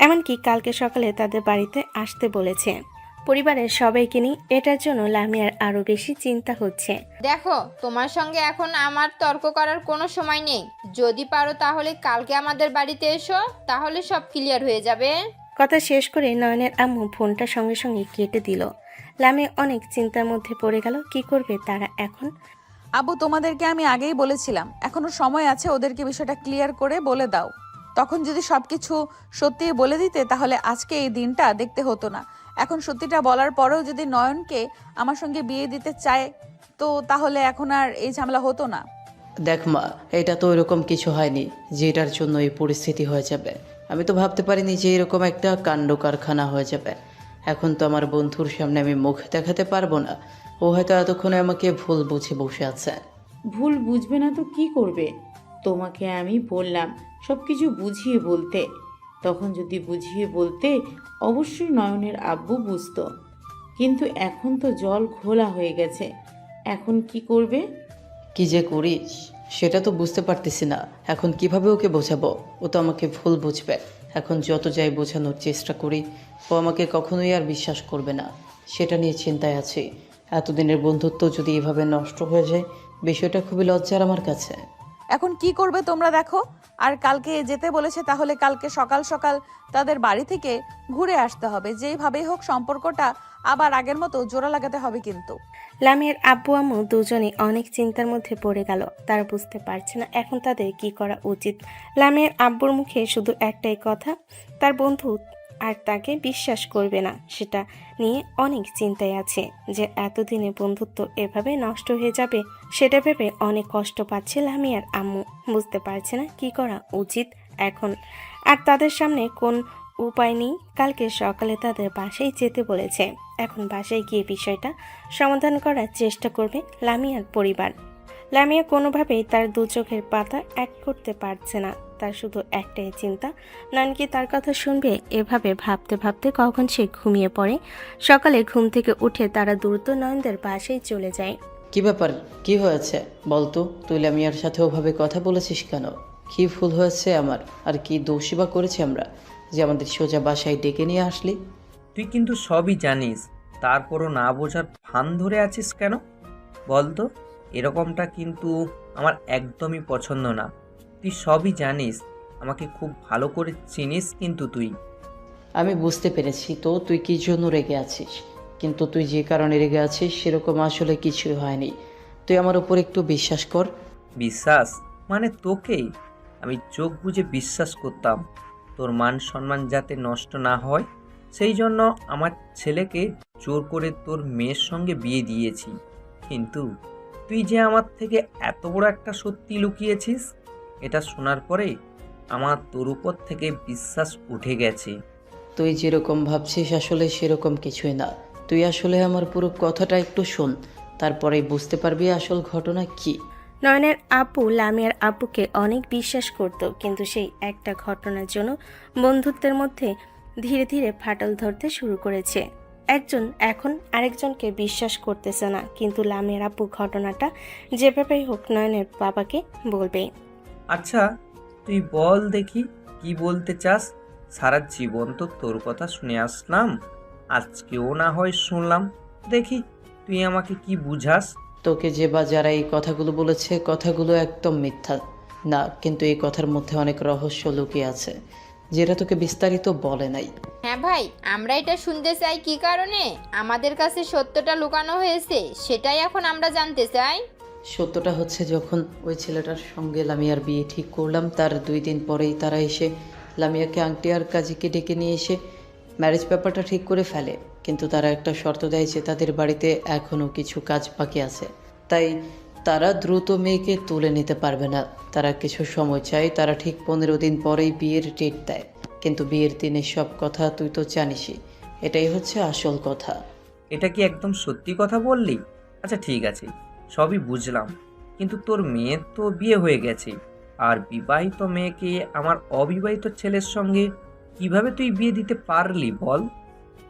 এমনকি কালকে সকালে তাদের বাড়িতে আসতে বলেছে। পরিবারের সবাইকে নিয়ে এটার জন্য লামিয়ার আরো বেশি চিন্তা হচ্ছে। দেখো, তোমার সঙ্গে এখন আমার তর্ক করার কোনো সময় নেই। যদি পারো তাহলে কালকে আমাদের বাড়িতে এসো, তাহলে সব ক্লিয়ার হয়ে যাবে। কথা শেষ করে নয়নের আম্মু ফোনটা সঙ্গে সঙ্গে কেটে দিল। লামিয়া অনেক চিন্তার মধ্যে পড়ে গেল, কি করবে তারা এখন। আবু, তোমাদেরকে আমি আগেই বলেছিলাম, এখনো সময় আছে, ওদেরকে বিষয়টা ক্লিয়ার করে বলে দাও। তখন যদি সবকিছু সত্যি বলে দিতে তাহলে আজকে এই দিনটা দেখতে হতো না। এখন সত্যিটা বলার পরেও যদি নয়নকে আমার সঙ্গে বিয়ে দিতে চায় তো তাহলে এখন আর এই ঝামেলা হতো না। দেখ মা, এটা তো ওইরকম কিছু হয়নি যেটার জন্য এই পরিস্থিতি হয়ে যাবে। আমি তো ভাবতে পারিনি যে এরকম একটা কাণ্ড কারখানা হয়ে যাবে। এখন তো আমার বন্ধুর সামনে আমি মুখ দেখাতে পারবো না। ও হয়তো এতক্ষণে আমাকে ভুল বুঝে বসে আছে। ভুল বুঝবে না তো কি করবে? তোমাকে আমি বললাম সব কিছু বুঝিয়ে বলতে। তখন যদি বুঝিয়ে বলতে অবশ্যই নয়নের আব্বু বুঝতো, কিন্তু এখন তো জল ঘোলা হয়ে গেছে। এখন কি করবে? কি যে করিস সেটা তো বুঝতে পারতেছি না। এখন কিভাবে ওকে বোঝাবো? ও তো আমাকে ভুল বুঝবে। এখন যত যাই বোঝানোর চেষ্টা করি, ও আমাকে কখনোই আর বিশ্বাস করবে না। সেটা নিয়ে চিন্তায় আছি। এতদিনের বন্ধুত্ব যদি এভাবে নষ্ট হয়ে যায়, বিষয়টা খুবই লজ্জার আমার কাছে। এখন কি করবে তোমরা দেখো। আর কালকে যেতে বলেছে, তাহলে কালকে সকাল সকাল তাদের বাড়ি থেকে ঘুরে আসতে হবে। যেইভাবেই হোক সম্পর্কটা আবার আগের মতো জোড়া লাগাতে হবে কিন্তু। লামিয়ার আব্বু আম্মু দুজনে অনেক চিন্তার মধ্যে পড়ে গেল। তারা বুঝতে পারছে না এখন তাদের কি করা উচিত। লামিয়ার আব্বুর মুখে শুধু একটাই কথা, তার বন্ধু আর তাকে বিশ্বাস করবে না। সেটা নিয়ে অনেক চিন্তায় আছে যে এতদিনে বন্ধুত্ব এভাবে নষ্ট হয়ে যাবে। সেটা ভেবে অনেক কষ্ট পাচ্ছে লামিয়ার আম্মু। বুঝতে পারছে না কি করা উচিত এখন। আর তাদের সামনে কোন উপায় নেই। কালকে সকালে তাদের বাসায় যেতে বলেছে। এখন বাসায় গিয়ে বিষয়টা সমাধান করার চেষ্টা করবে লামিয়ার পরিবার। লামিয়া কোনোভাবেই তার দু চোখের পাতা এক করতে পারছে না। তার শুধু একটাই চিন্তা, নয়ন কি তার কথা শুনবে। এভাবে ভাবতে ভাবতে কখন সে ঘুমিয়ে পড়ে। সকালে ঘুম থেকে উঠে তারা দ্রুত নয়নদের বাসায় চলে যায়। কি ব্যাপার, কি হয়েছে বলতো? তুই লামিয়ার সাথে ওভাবে কথা বলেছিস কেন? কি ভুল হয়েছে আমার? আর কি দোষী বা করেছি আমরা যে আমাদের সোজা বাসায় ডেকে নিয়ে আসলি? তুই কিন্তু সবই জানিস, তারপরও না বোঝার ভান ধরে আছিস কেন বলতো? এরকমটা কিন্তু আমার একদমই পছন্দ না। তুই সবই জানিস, আমাকে খুব ভালো করে চিনিস কিন্তু তুই। আমি বুঝতে পেরেছি তো তুই কি জন্য রেগে আছিস, কিন্তু তুই যে কারণে রেগে আছিস সেরকম আসলে কিছুই হয়নি। তুই আমার উপর একটু বিশ্বাস কর। বিশ্বাস মানে তোকেই আমি চোখ বুজে বিশ্বাস করতাম। তোর মান সম্মান যাতে নষ্ট না হয় সেই জন্য আমার ছেলেকে জোর করে তোর মেয়ের সঙ্গে বিয়ে দিয়েছি। কিন্তু তুই যে আমার থেকে এত বড় একটা সত্যি লুকিয়েছিস, এটা শোনার পরে আমার তোর উপর থেকে বিশ্বাস উঠে গেছে। তুই যেরকম ভাবছিস আসলে সেরকম কিছুই না। তুই আসলে আমার পুরো কথাটা একটু শোন, তারপরেই বুঝতে পারবি আসল ঘটনা কি। নয়নের আব্বু লামিয়ার আব্বুকে অনেক বিশ্বাস করত, কিন্তু সেই একটা ঘটনার জন্য বন্ধুত্বের মধ্যে ধীরে ধীরে ফাটল ধরতে শুরু করেছে। একজন এখন আরেকজনকে বিশ্বাস করতেছে না, কিন্তু লামিয়ার আব্বু ঘটনাটা যেভাবেই হোক নয়নের বাবাকে বলবে। আচ্ছা তুই বল দেখি কি বলতে চাস। সারা জীবন তো তোর কথা শুনে আসলাম, আজকেও না হয় শুনলাম, দেখি তুই আমাকে কি বুঝাস। তোকে যে বা যারা এই কথাগুলো বলেছে কথাগুলো একদম মিথ্যা না, কিন্তু এই কথার মধ্যে অনেক রহস্য লুকিয়ে আছে। যেটা তোকে বিস্তারিত বলে নাই। হ্যাঁ ভাই, আমরা এটা শুনতে চাই কি কারণে আমাদের কাছে সত্যটা লুকানো হয়েছে, সেটাই এখন আমরা জানতে চাই। সত্যটা হচ্ছে, যখন ওই ছেলেটার সঙ্গে লামিয়ার বিয়ে ঠিক করলাম, তার 2 দিন পরেই তারা এসে লামিয়াকে আংটি আর কাজীকে ডেকে নিয়ে এসে ম্যারেজ পেপারটা ঠিক করে ফেলে। কিন্তু তারা একটা শর্ত দেয় যে তাদের বাড়িতে এখনও কিছু কাজ বাকি আছে, তাই তারা দ্রুত মেয়েকে তুলে নিতে পারবে না। তারা কিছু সময় চায়। তারা ঠিক 15 দিন পরেই বিয়ের ডেট দেয়। কিন্তু বিয়ের দিনে সব কথা তুই তো জানিসই, এটাই হচ্ছে আসল কথা। এটা কি একদম সত্যি কথা বললি? আচ্ছা ঠিক আছে, সবই বুঝলাম, কিন্তু তোর মেয়ের তো বিয়ে হয়ে গেছে, আর বিবাহিত মেয়েকে আমার অবিবাহিত ছেলের সঙ্গে কিভাবে তুই বিয়ে দিতে পারলি বল?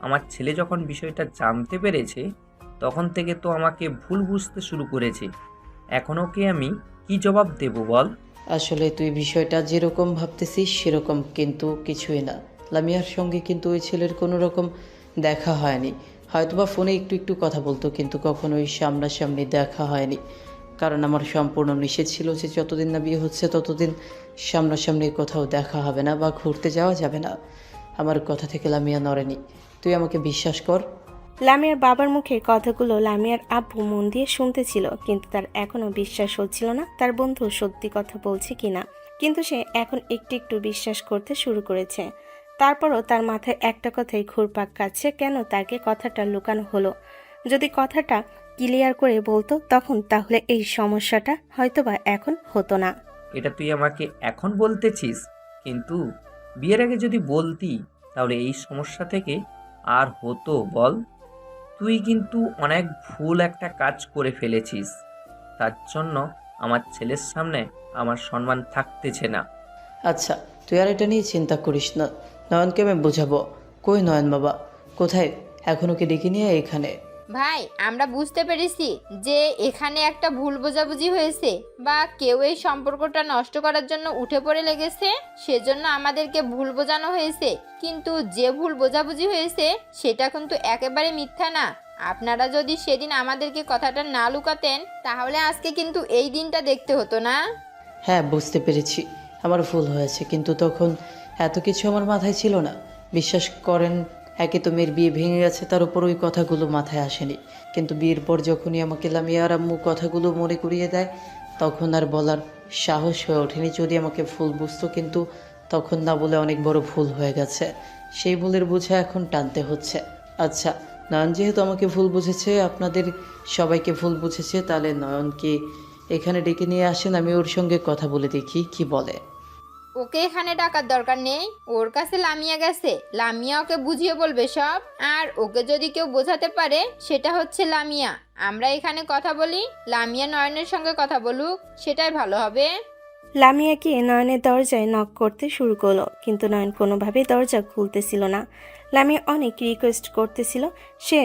আমার ছেলে যখন বিষয়টা জানতে পেরেছে তখন থেকে তো আমাকে ভুল বুঝতে শুরু করেছে। এখন ওকে আমি কি জবাব দেব বল? আসলে তুই বিষয়টা যেরকম ভাবতেছিস সেরকম কিন্তু কিছুই না। লামিয়ার সঙ্গে কিন্তু ওই ছেলের কোনো রকম দেখা হয়নি। হয়তোবা ফোনে একটু একটু কথা বলতো, কিন্তু কখনোই সামনাসামনি দেখা হয়নি। কারণ আমার সম্পূর্ণ নিষেধ ছিল যে যতদিন না বিয়ে হচ্ছে ততদিন সামনাসামনি কোথাও দেখা হবে না বা ঘুরতে যাওয়া যাবে না। আমার কথা থেকে লামিয়া নড়েনি, তুই আমাকে বিশ্বাস কর। লামিয়ার বাবার মুখের কথাগুলো লামিয়ার আব্বু মন দিয়ে শুনতেছিল, কিন্তু তার এখনও বিশ্বাস হচ্ছিল না তার বন্ধু সত্যি কথা বলছে কিনা। কিন্তু সে এখন একটু একটু বিশ্বাস করতে শুরু করেছে। তারপরও তার মাথায় একটা কথাই ঘুরপাক খাচ্ছে, কেন তাকে কথাটা লুকানো হলো। যদি কথাটা ক্লিয়ার করে বলতো তখন, তাহলে এই সমস্যাটা হয়তোবা এখন হতো না। এটা তুই আমাকে এখন বলতেছিস, কিন্তু বিয়ের আগে যদি বলতি তাহলে এই সমস্যা থেকে আর হতো বল? তুই কিন্তু অনেক ভুল একটা কাজ করে ফেলেছিস, তার জন্য আমার ছেলের সামনে আমার সম্মান থাকতেছে না। আচ্ছা, তুই আর এটা নিয়ে চিন্তা করিস না। নয়নকে আমি বোঝাবো। কই নয়ন বাবা, কোথায়? এখনও কি ডেকে নিয়ে এখানে? ভাই, আমরা বুঝতে পেরেছি যে এখানে একটা ভুল বোঝাবুঝি হয়েছে, বা কেউ এই সম্পর্কটা নষ্ট করার জন্য উঠে পড়ে লেগেছে, সেজন্য আমাদেরকে ভুল বোঝানো হয়েছে। কিন্তু যে ভুল বোঝাবুঝি হয়েছে সেটা কিন্তু একেবারে মিথ্যা না। আপনারা যদি সেদিন আমাদেরকে কথাটা না লুকাতেন তাহলে আজকে কিন্তু এই দিনটা দেখতে হতো না। হ্যাঁ, বুঝতে পেরেছি আমার ভুল হয়েছে, কিন্তু তখন এত কিছু আমার মাথায় ছিল না। বিশ্বাস করেন, একে তো মেয়ের বিয়ে ভেঙে গেছে, তার উপর ওই কথাগুলো মাথায় আসেনি। কিন্তু বিয়ের পর যখনই আমাকে লামিয়া আর আম্মু কথাগুলো মনে করিয়ে দেয়, তখন আর বলার সাহস হয়ে ওঠেনি। যদি আমাকে ভুল বুঝতো, কিন্তু তখন না বলে অনেক বড় ভুল হয়ে গেছে। সেই ভুলের বোঝা এখন টানতে হচ্ছে। আচ্ছা, নয়ন যেহেতু আমাকে ভুল বুঝেছে, আপনাদের সবাইকে ভুল বুঝেছে, তাহলে নয়নকে এখানে ডেকে নিয়ে আসেন, আমি ওর সঙ্গে কথা বলে দেখি কি বলে। ওকে এখানে ডাকার দরকার নেই, ওর কাছে লামিয়া গেছে, লামিয়া ওকে বুঝিয়ে বলবে সব। আর ওকে যদি কেউ বোঝাতে পারে সেটা হচ্ছে লামিয়া। আমরা এখানে কথা বলি, লামিয়া নয়নের সঙ্গে কথা বলুক, সেটাই ভালো হবে। লামিয়া গিয়ে নয়নের দরজায় নক করতে শুরু করলো, কিন্তু নয়ন কোনোভাবেই দরজা খুলতেছিল না। লামিয়া অনেক রিকোয়েস্ট করতেছিল সে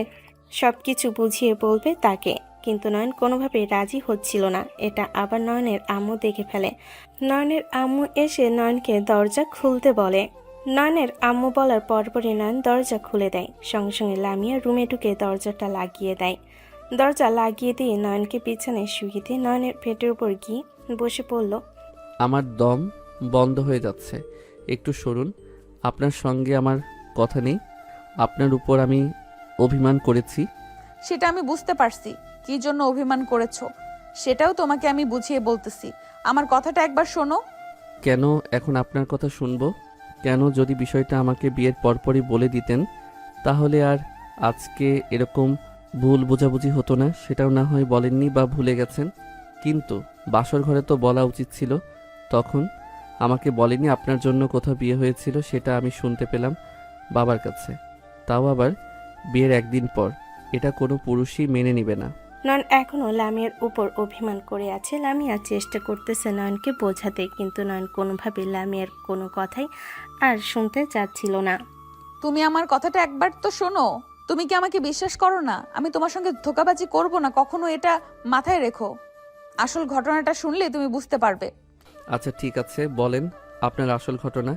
সব কিছু বুঝিয়ে বলবে তাকে, কিন্তু নয়ন কোনোভাবেই রাজি হচ্ছিল না। এটা আবার নয়নের আম্মু দেখে ফেলে। নয়নের আম্মু এসে নয়নকে দরজা খুলতে বলে। নয়নের আম্মু বলার পরপরই নয়ন দরজা খুলে দেয়। সঙ্গে সঙ্গে লামিয়া রুমে ঢুকে দরজাটা লাগিয়ে দেয়। দরজা লাগিয়ে দিয়ে নয়নকে বিছানায় শুয়ে দিয়ে নয়নের পেটের উপর গিয়ে বসে পড়ল। আমার দম বন্ধ হয়ে যাচ্ছে, একটু সরুন। আপনার সঙ্গে আমার কথা নেই। আপনার উপর আমি অভিমান করেছি। সেটা আমি বুঝতে পারছি কি জন্য অভিমান করেছো, সেটাও তোমাকে আমি বুঝিয়ে বলতেছি। আমার কথাটা একবার শোনো। কেন এখন আপনার কথা শুনবো? কেন? যদি বিষয়টা আমাকে বিয়ের পরপরই বলে দিতেন তাহলে আর আজকে এরকম ভুল বোঝাবুঝি হতো না। সেটাও না হয় বলেননি বা ভুলে গেছেন, কিন্তু বাসর ঘরে তো বলা উচিত ছিল। তখন আমাকে বলেনি আপনার জন্য কোথাও বিয়ে হয়েছিল, সেটা আমি শুনতে পেলাম বাবার কাছে, তাও আবার বিয়ের একদিন পর। এটা কোনো পুরুষই মেনে নেবে না। নয়ন এখনও লামিয়ার উপর অভিমান করে আছে। লামিয়া চেষ্টা করতেছে নয়নকে বোঝাতে, কিন্তু নয়ন কোনোভাবে লামিয়ার কোনো কথাই আর শুনতে চাচ্ছিল না। তুমি আমার কথাটা একবার তো শোনো। তুমি কি আমাকে বিশ্বাস করো না? আমি তোমার সঙ্গে ধোঁকাবাজি করব না কখনো, এটা মাথায় রেখো। আসল ঘটনাটা শুনলে তুমি বুঝতে পারবে। আচ্ছা ঠিক আছে, বলেন আপনার আসল ঘটনা,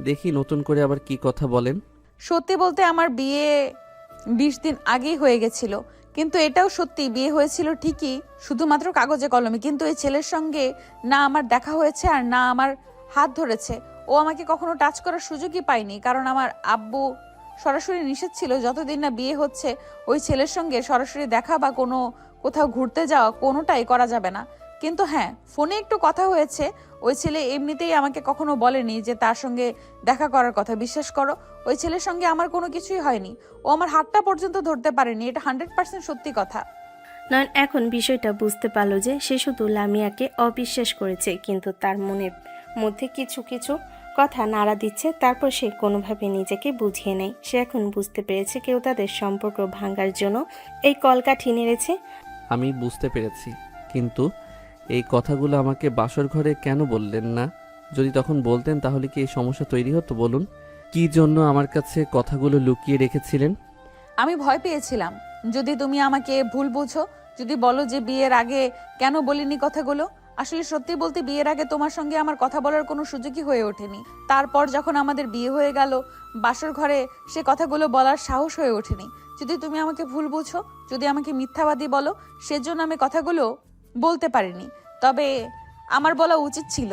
দেখি নতুন করে আবার কি কথা বলেন। সত্যি বলতে আমার বিয়ে 20 দিন আগেই হয়ে গেছিল, কিন্তু এটাও সত্যি বিয়ে হয়েছিল ঠিকই, শুধুমাত্র কাগজে কলমে। কিন্তু এই ছেলের সঙ্গে না আমার দেখা হয়েছে আর না আমার হাত ধরেছে। ও আমাকে কখনো টাচ করার সুযোগই পায়নি, কারণ আমার আব্বু সরাসরি নিষেধ ছিল যতদিন না বিয়ে হচ্ছে ওই ছেলের সঙ্গে সরাসরি দেখা বা কোথাও ঘুরতে যাওয়া কোনোটাই করা যাবে না। কিন্তু হ্যাঁ, ফোনে একটু কথা হয়েছে। ওই ছেলে এমনিতেই আমাকে কখনো বলেনি যে তার সঙ্গে দেখা করার কথা। বিশ্বাস করো, ওই ছেলের সঙ্গে আমার কোনো কিছুই হয়নি। ও আমার হাতটা পর্যন্ত ধরতে পারেনি, এটা 100% সত্যি কথা। নয়ন এখন বিষয়টা বুঝতে পারলো যে সে শুধু লামিয়াকে অবিশ্বাস করেছে, কিন্তু তার মনের মধ্যে কিছু কিছু কথা নাড়া দিচ্ছে। তারপর সে কোনোভাবে নিজেকে বুঝিয়ে নেয়। সে এখন বুঝতে পেরেছে কেউ তাদের সম্পর্ক ভাঙার জন্য এই কলকাঠি নেড়েছে। আমি বুঝতে পেরেছি, কিন্তু এই কথাগুলো আমাকে বাসর ঘরে কেন বললেন না? যদি তখন বলতেন তাহলে কি এই সমস্যা তৈরি হতো? বলুন, কি জন্য আমার কাছে কথাগুলো লুকিয়ে রেখেছিলেন? আমি ভয় পেয়েছিলাম যদি তুমি আমাকে ভুল বুঝো, যদি বলো যে বিয়ের আগে কেন বলিনি কথাগুলো। আসলে সত্যি বলতে বিয়ের আগে তোমার সঙ্গে আমার কথা বলার কোনো সুযোগই হয়ে ওঠেনি। তারপর যখন আমাদের বিয়ে হয়ে গেল, বাসর ঘরে সে কথাগুলো বলার সাহস হয়ে ওঠেনি। যদি তুমি আমাকে ভুল বুঝো, যদি আমাকে মিথ্যাবাদী বলো, সেজন্য আমি কথাগুলো বলতে পারিনি। তবে আমার বলা উচিত ছিল।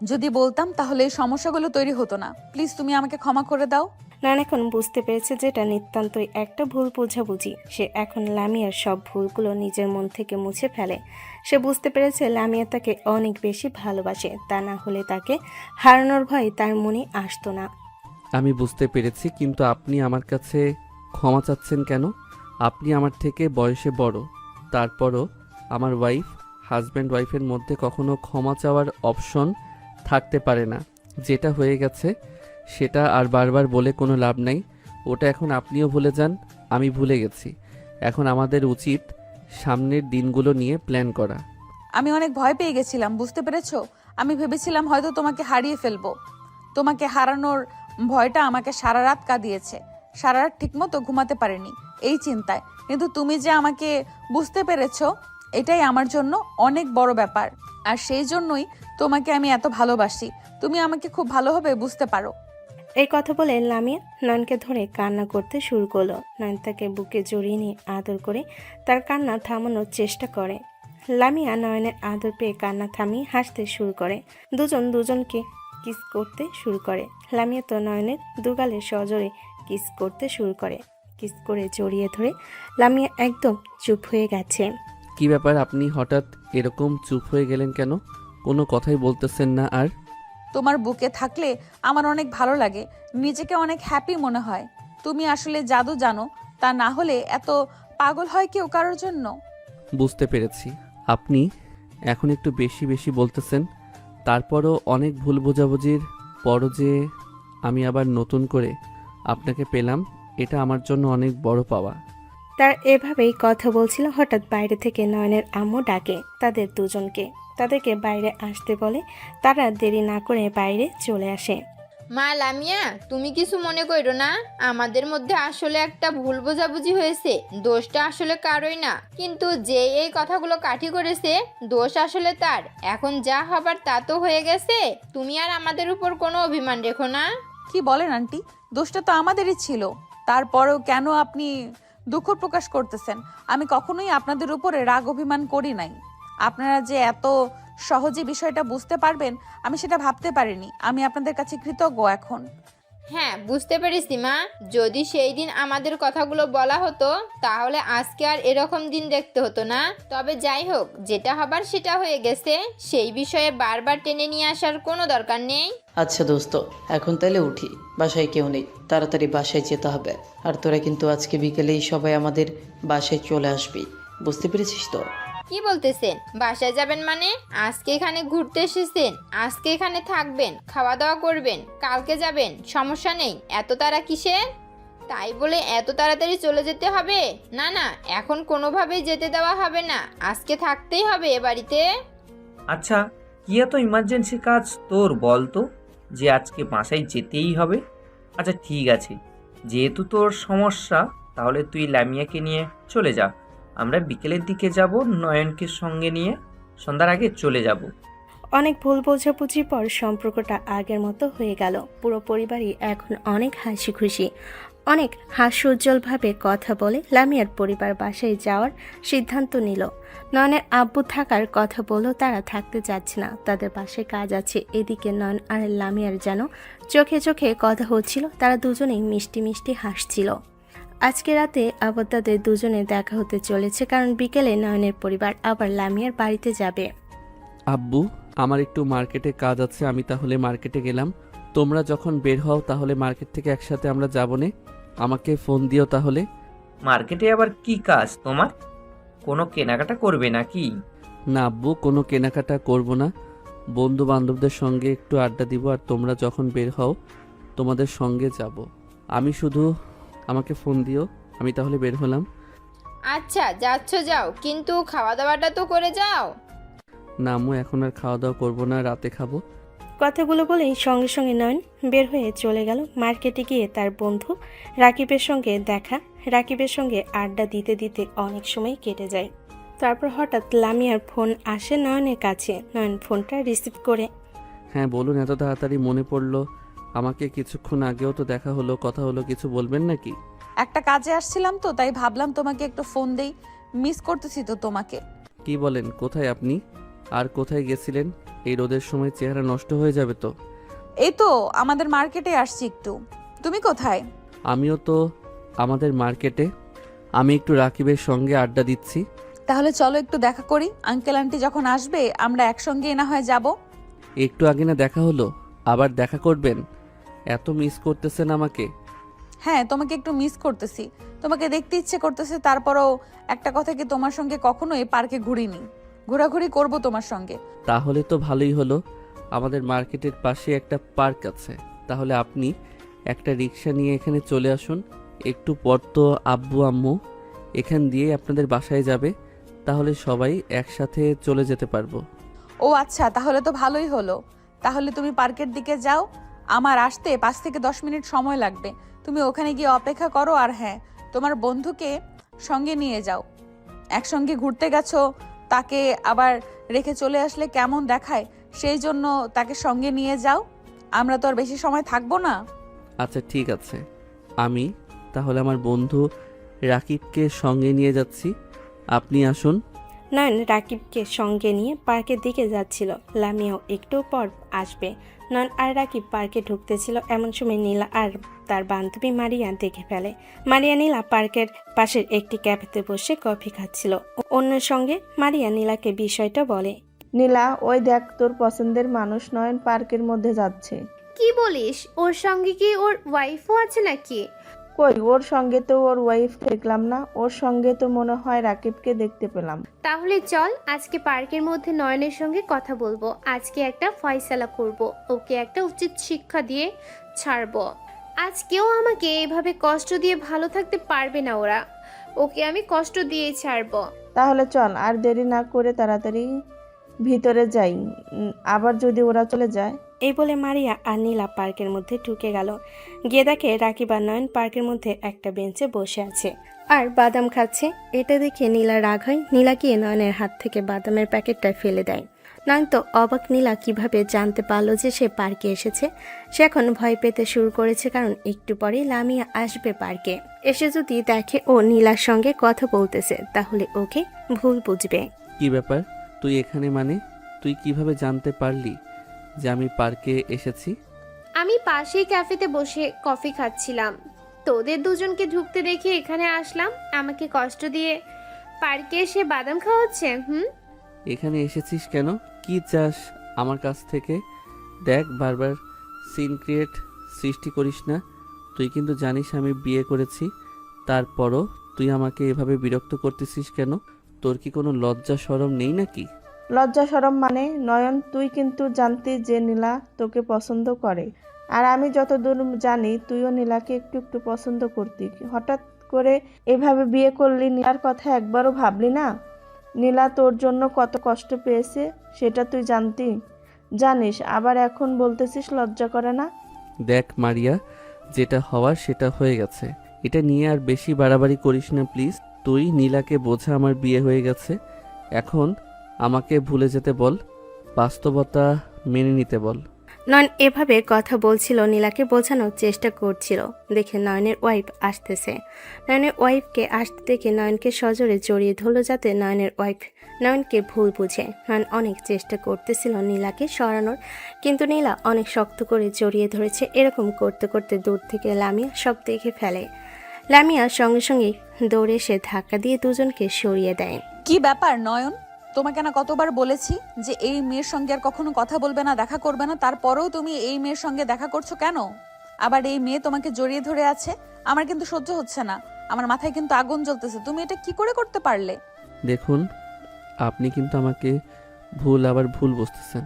যদি বলতাম তাহলে এই সমস্যাগুলো তৈরি হতো না। প্লিজ তুমি আমাকে ক্ষমা করে দাও। নয়ন এখন বুঝতে পেরেছে যে এটা নিতান্তই একটা ভুল বোঝাবুঝি। সে এখন লামিয়ার সব ভুলগুলো নিজের মন থেকে মুছে ফেলে। সে বুঝতে পেরেছে লামিয়া তাকে অনেক বেশি ভালোবাসে, তা না হলে তাকে হারানোর ভয় তার মনে আসতো না। আমি বুঝতে পেরেছি, কিন্তু আপনি আমার কাছে ক্ষমা চাচ্ছেন কেন? আপনি আমার থেকে বয়সে বড়, তারপরও আমার হাজব্যান্ড ওয়াইফের মধ্যে কখনো ক্ষমা চাওয়ার অপশন থাকতে পারে না। যেটা হয়ে গেছে সেটা আর বারবার বলে কোনো লাভ নাই। ওটা এখন আপনিও ভুলে যান, আমি ভুলে গেছি। এখন আমাদের উচিত সামনের দিনগুলো নিয়ে প্ল্যান করা। আমি অনেক ভয় পেয়ে গেছিলাম, বুঝতে পেরেছো? আমি ভেবেছিলাম হয়তো তোমাকে হারিয়ে ফেলবো। তোমাকে হারানোর ভয়টা আমাকে সারা রাত কাঁদিয়েছে। সারা রাত ঠিকমতো ঘুমাতে পারিনি এই চিন্তায়। কিন্তু তুমি যে আমাকে বুঝতে পেরেছো, এটাই আমার জন্য অনেক বড় ব্যাপার। আর সেই জন্যই তোমাকে আমি এত ভালোবাসি। তুমি আমাকে খুব ভালোভাবে বুঝতে পারো। এই কথা বলে লামিয়া নয়নকে ধরে কান্না করতে শুরু করলো। নয়ন তাকে বুকে জড়িয়ে নিয়ে আদর করে তার কান্না থামানোর চেষ্টা করে। লামিয়া নয়নের আদর পেয়ে কান্না থামিয়ে হাসতে শুরু করে। দুজন দুজনকে কিস করতে শুরু করে। লামিয়া তো নয়নের দুগালে সজোরে কিস করতে শুরু করে। কিস করে জড়িয়ে ধরে লামিয়া একদম চুপ হয়ে গেছে। কি ব্যাপার, আপনি হঠাৎ এরকম চুপ হয়ে গেলেন কেন? কোনো কথাই বলতেছেন না আর? তোমার বুকে থাকলে আমার অনেক ভালো লাগে, নিজেকে অনেক হ্যাপি মনে হয়। তুমি আসলে জাদু জানো, তা না হলে এত পাগল হয় কেউ কারোর জন্য? বুঝতে পেরেছি, আপনি এখন একটু বেশি বেশি বলতেছেন। তারপরও অনেক ভুল বোঝাবুঝির পরও যে আমি আবার নতুন করে আপনাকে পেলাম, এটা আমার জন্য অনেক বড় পাওয়া। তার এভাবেই কথা বলছিল, হঠাৎ বাইরে থেকে নয়নের আম্মু ডাকে তাদের দুজনকে। তাদেরকে বাইরে আসতে বলে। তারা দেরি না করে বাইরে চলে আসে। মা লামিয়া, তুমি কিছু মনে করো না, আমাদের মধ্যে আসলে একটা ভুল বোঝাবুঝি হয়েছে। দোষটা আসলে কারোই না, কিন্তু যে এই কথাগুলো কাঠি করেছে দোষ আসলে তার। এখন যা হবার তা তো হয়ে গেছে, তুমি আর আমাদের উপর কোনো অভিমান রেখো না। কি বলেন আন্টি? দোষটা তো আমাদেরই ছিল। তারপরেও কেন আপনি দুঃখ প্রকাশ করতেছেন? আমি কখনোই আপনাদের উপরে রাগ অভিমান করি নাই। আপনারা যে এত সহজে বিষয়টা বুঝতে পারবেন আমি সেটা ভাবতে পারিনি। আমি আপনাদের কাছে কৃতজ্ঞ এখন। হ্যাঁ, বুঝতে পেরেছি মা। যদি সেই দিন আমাদের কথাগুলো বলা হতো তাহলে আজকে আর এরকম দিন দেখতে হতো না। তবে যাই হোক, যেটা হবার সেটা হয়ে গেছে, সেই বিষয়ে বারবার টেনে নিয়ে আসার কোনো দরকার নেই। আচ্ছা দোস্ত, এখন তাহলে উঠি, বাসায় কেউ নেই, তাড়াতাড়ি বাসায় যেতে হবে। আর তোরা কিন্তু আজকে বিকেলেই সবাই আমাদের বাসায় চলে আসবি, বুঝতে পেরেছিস তো? কি বলতেছেন? বাসায় যাবেন মানে? আজকে এখানে ঘুরতে এসেছেন, আজকে এখানে থাকবেন, খাওয়া দাওয়া করবেন, কালকে যাবেন, সমস্যা নেই। এত তাড়া কিসের? তাই বলে এত তাড়াতাড়ি চলে যেতে হবে? না না, এখন কোনোভাবেই যেতে দেওয়া হবে না। আজকে থাকতেই হবে এ বাড়িতে। আচ্ছা, কি এত ইমার্জেন্সি কাজ তোর বল তো, যে আজকে বাসায় যেতেই হবে? আচ্ছা ঠিক আছে, যেহেতু তোর সমস্যা, তাহলে তুই লামিয়াকে নিয়ে চলে যা। আমরা বিকেলের দিকে যাব, নয়নকে সঙ্গে নিয়ে সন্ধ্যার আগে চলে যাব। অনেক ভুল বোঝাবুঝির পর সম্পর্কটা আগের মতো হয়ে গেল। পুরো পরিবারই এখন অনেক হাসি খুশি। অনেক হাস্যোজ্জ্বলভাবে কথা বলে লামিয়ার পরিবার বাসায় যাওয়ার সিদ্ধান্ত নিল। নয়নের আব্বু থাকার কথা বলেও তারা থাকতে চাচ্ছে না, তাদের বাসায় কাজ আছে। এদিকে নয়ন আর লামিয়ার যেন চোখে চোখে কথা হচ্ছিল, তারা দুজনেই মিষ্টি মিষ্টি হাসছিল। আজকে রাতে আবার তাদের দুজনে দেখা হতে চলেছে, কারণ বিকেলে নয়নের পরিবার আবার লামিয়ার বাড়িতে যাবে। আব্বু, আমার একটু মার্কেটে কাজ আছে, আমি তাহলে মার্কেটে গেলাম। তোমরা যখন বের হও তাহলে মার্কেট থেকে একসাথে আমরা যাবনে। আমাকে ফোন দিও তাহলে। মার্কেটে আবার কি কাজ তোমার? কোনো কেনাকাটা করবে নাকি? না আব্বু, কোনো কেনাকাটা করব না, বন্ধু বান্ধবদের সঙ্গে একটু আড্ডা দিব, আর তোমরা যখন বের হও তোমাদের সঙ্গে যাব। আমি শুধু আমাকে ফোন দিও, আমি তাহলে বের হলাম। আচ্ছা যাচ্ছ যাও, কিন্তু খাওয়া দাওয়াটা তো করে যাও। না আম্মু, এখন আর খাওয়া দাওয়া করবো না, রাতে খাবো। কথাগুলো বলেই সঙ্গে সঙ্গে নয়ন বের হয়ে চলে গেল মার্কেটে। গিয়ে তার বন্ধু রাকিবের সঙ্গে দেখা, রাকিবের সঙ্গে আড্ডা দিতে দিতে অনেক সময় কেটে যায়। তারপর হঠাৎ লামিয়ার ফোন আসে নয়নের কাছে। নয়ন ফোনটা রিসিভ করে, হ্যাঁ বলুন, এত তাড়াতাড়ি মনে পড়লো আমাকে? কিছুক্ষণ আগেও তো দেখা হলো, কথা হলো, কিছু বলবেন নাকি? একটা কাজে আসছিলাম তো, তাই ভাবলাম তোমাকে একটু ফোন দেই, মিস করতেছি তো তোমাকে। কি বলেন, কোথায় আপনি? আর কোথায় গেছিলেন? এই রোদের সময় চেহারা নষ্ট হয়ে যাবে তো। এই তো আমাদের মার্কেটে আসছি একটু। তুমি কোথায়? আমিও তো আমাদের মার্কেটে, আমি একটু রাকিবের সঙ্গে আড্ডা দিচ্ছি। তাহলে চলো একটু দেখা করি, আঙ্কেল আন্টি যখন আসবে আমরা একসঙ্গে না হয় যাব। একটু আগে না দেখা হলো, আবার দেখা করবেন? এত মিস করতেছেন আমাকে? হ্যাঁ, তোমাকে একটু মিস করতেছি, তোমাকে দেখতে ইচ্ছে করতেছে। তারপরও একটা কথা, কি তোমার সঙ্গে কখনো এই পার্কে ঘুরিনি, ঘোরাঘুরি করব তোমার সঙ্গে। তাহলে তো ভালোই হলো, আমাদের মার্কেটের পাশে একটা পার্ক আছে। তাহলে আপনি একটা রিক্সা নিয়ে এখানে চলে আসুন, একটু পর তো আব্বু আম্মু এখান দিয়ে আপনাদের বাসায় যাবে, তাহলে সবাই একসাথে চলে যেতে পারবো। ও আচ্ছা, তাহলে তো ভালোই হলো। তাহলে তুমি পার্কের দিকে যাও, আমার আসতে 5 থেকে 10 মিনিট সময় লাগবে। তুমি ওখানে গিয়ে অপেক্ষা করো। আর হ্যাঁ, তোমার বন্ধুকে সঙ্গে নিয়ে যাও। একসঙ্গে ঘুরতে গেছো, তাকে আবার রেখে চলে আসলে কেমন দেখায়, সেই জন্য তাকে সঙ্গে নিয়ে যাও। আমরা তো আর বেশি সময় থাকবো না। আচ্ছা ঠিক আছে, আমি তাহলে আমার বন্ধু রাকিবকে সঙ্গে নিয়ে যাচ্ছি, আপনি আসুন। নয়ন রাকিবকে সঙ্গে নিয়ে পার্কের দিকে যাচ্ছিল। লামিয়াও একটু পর আসবে। নয়ন আর রাকিব পার্কে ঢুকতেছিল, এমন সময় নীলা আর তার বান্ধবী মারিয়া দেখে ফেলে। মারিয়া নীলা পার্কের পাশের একটি ক্যাফেতে বসে কফি খাচ্ছিল। অন্য সঙ্গে মারিয়া নীলাকে বিষয়টা বলে। নীলা, ওই দেখ তোর পছন্দের মানুষ নয়ন পার্কের মধ্যে যাচ্ছে। কি বলিস? ওর সঙ্গে কি ওর ওয়াইফও আছে নাকি? কই, ওর সঙ্গে তো ওর ওয়াইফ দেখলাম না, ওর সঙ্গে তো মনে হয় রাকিবকে দেখতে পেলাম। তাহলে চল আজকে পার্কের মধ্যে নয়নের সঙ্গে কথা বলবো, আজকে একটা ফয়সালা করব, ওকে একটা উচিত শিক্ষা দিয়ে ছাড়বো। আজকেও আমাকে এভাবে কষ্ট দিয়ে ভালো থাকতে পারবে না ওরা, ওকে আমি কষ্ট দিয়ে ছাড়বো। তাহলে চল, আর দেরি না করে তাড়াতাড়ি ভিতরে যাই, আবার যদি ওরা চলে যায়। এই বলে মারিয়া আর নীলা পার্কের মধ্যে ঢুকে গেল। গিয়ে দেখে রাকিব আর নয়ন পার্কের মধ্যে একটা বেঞ্চে বসে আছে আর বাদাম খাচ্ছে। এটা দেখে নীলা রাগ হয়। নীলা গিয়ে নয়নের হাত থেকে বাদামের প্যাকেটটা ফেলে দেয়। নয়ন তো অবাক, নীলা কিভাবে জানতে পারলো যে সে পার্কে এসেছে। সে এখন ভয় পেতে শুরু করেছে, কারণ একটু পরেই লামিয়া আসবে পার্কে। এসে যদি দেখে ও নীলার সঙ্গে কথা বলতেছে, তাহলে ওকে ভুল বুঝবে। কি ব্যাপার, তুই এখানে? মানে তুই কিভাবে জানতে পারলি যে আমি পার্কে এসেছি? আমি পাশেই ক্যাফেতে বসে কফি খাচ্ছিলাম, তোদের দুজনকে ঢুকতে দেখে এখানে আসলাম। আমাকে কষ্ট দিয়ে পার্কে এসে বাদাম খাওয়াচ্ছে। এখানে এসেছিস কেন? কি চাস আমার কাছ থেকে? দেখ, বারবার সিন ক্রিয়েট সৃষ্টি করিস না। তুই কিন্তু জানিস আমি বিয়ে করেছি, তারপরও তুই আমাকে এভাবে বিরক্ত করতেছিস কেন? তোর কি কোনো লজ্জা শরম নেই নাকি? লজ্জা শরম মানে? নয়ন, তুই কিন্তু জানতি যে নীলা তোকে পছন্দ করে, আর আমি যতদূর জানি তুইও নীলাকে একটু একটু পছন্দ করতি। হঠাৎ করে এভাবে বিয়ে করলি, নীলার কথা একবারও ভাবলি না? নীলা তোর জন্য কত কষ্ট পেয়েছে সেটা তুই জানিস, আবার এখন বলতেছিস লজ্জা করে না? দেখ মারিয়া, যেটা হওয়ার সেটা হয়ে গেছে, এটা নিয়ে আর বেশি বাড়াবাড়ি করিস না প্লিজ। তুই নীলাকে বোঝা আমার বিয়ে হয়ে গেছে, এখন আমাকে ভুলে যেতে বল, বাস্তবতা মেনে নিতে বল। নয়ন এভাবে কথা বলছিল, নীলাকে বোঝানোর চেষ্টা করছিল। দেখে নয়নের ওয়াইফ আসতেছে। নয়নের ওয়াইফকে আসতে দেখে নয়নকে সজোরে জড়িয়ে ধরল, যাতে নয়নের ওয়াইফ নয়নকে ভুল বুঝে। নয়ন অনেক চেষ্টা করতেছিল নীলাকে সরানোর, কিন্তু নীলা অনেক শক্ত করে জড়িয়ে ধরেছে। এরকম করতে করতে দূর থেকে লামিয়া সব দেখে ফেলে। লামিয়া সঙ্গে সঙ্গে দৌড়ে এসে ধাক্কা দিয়ে দুজনকে সরিয়ে দেয়। কি ব্যাপার নয়ন? তোমাকে না কতবার বলেছি যে এই মেয়ের সঙ্গে আর কখনো কথা বলবে না, দেখা করবে না, তারপরেও তুমি এই মেয়ের সঙ্গে দেখা করছো কেন? আবার এই মেয়ে তোমাকে জড়িয়ে ধরে আছে। আমার কিন্তু সহ্য হচ্ছে না, আমার মাথায় কিন্তু আগুন জ্বলতেছে। তুমি এটা কি করে করতে পারলে? দেখুন, আপনি কিন্তু আমাকে ভুল বুঝতেছেন।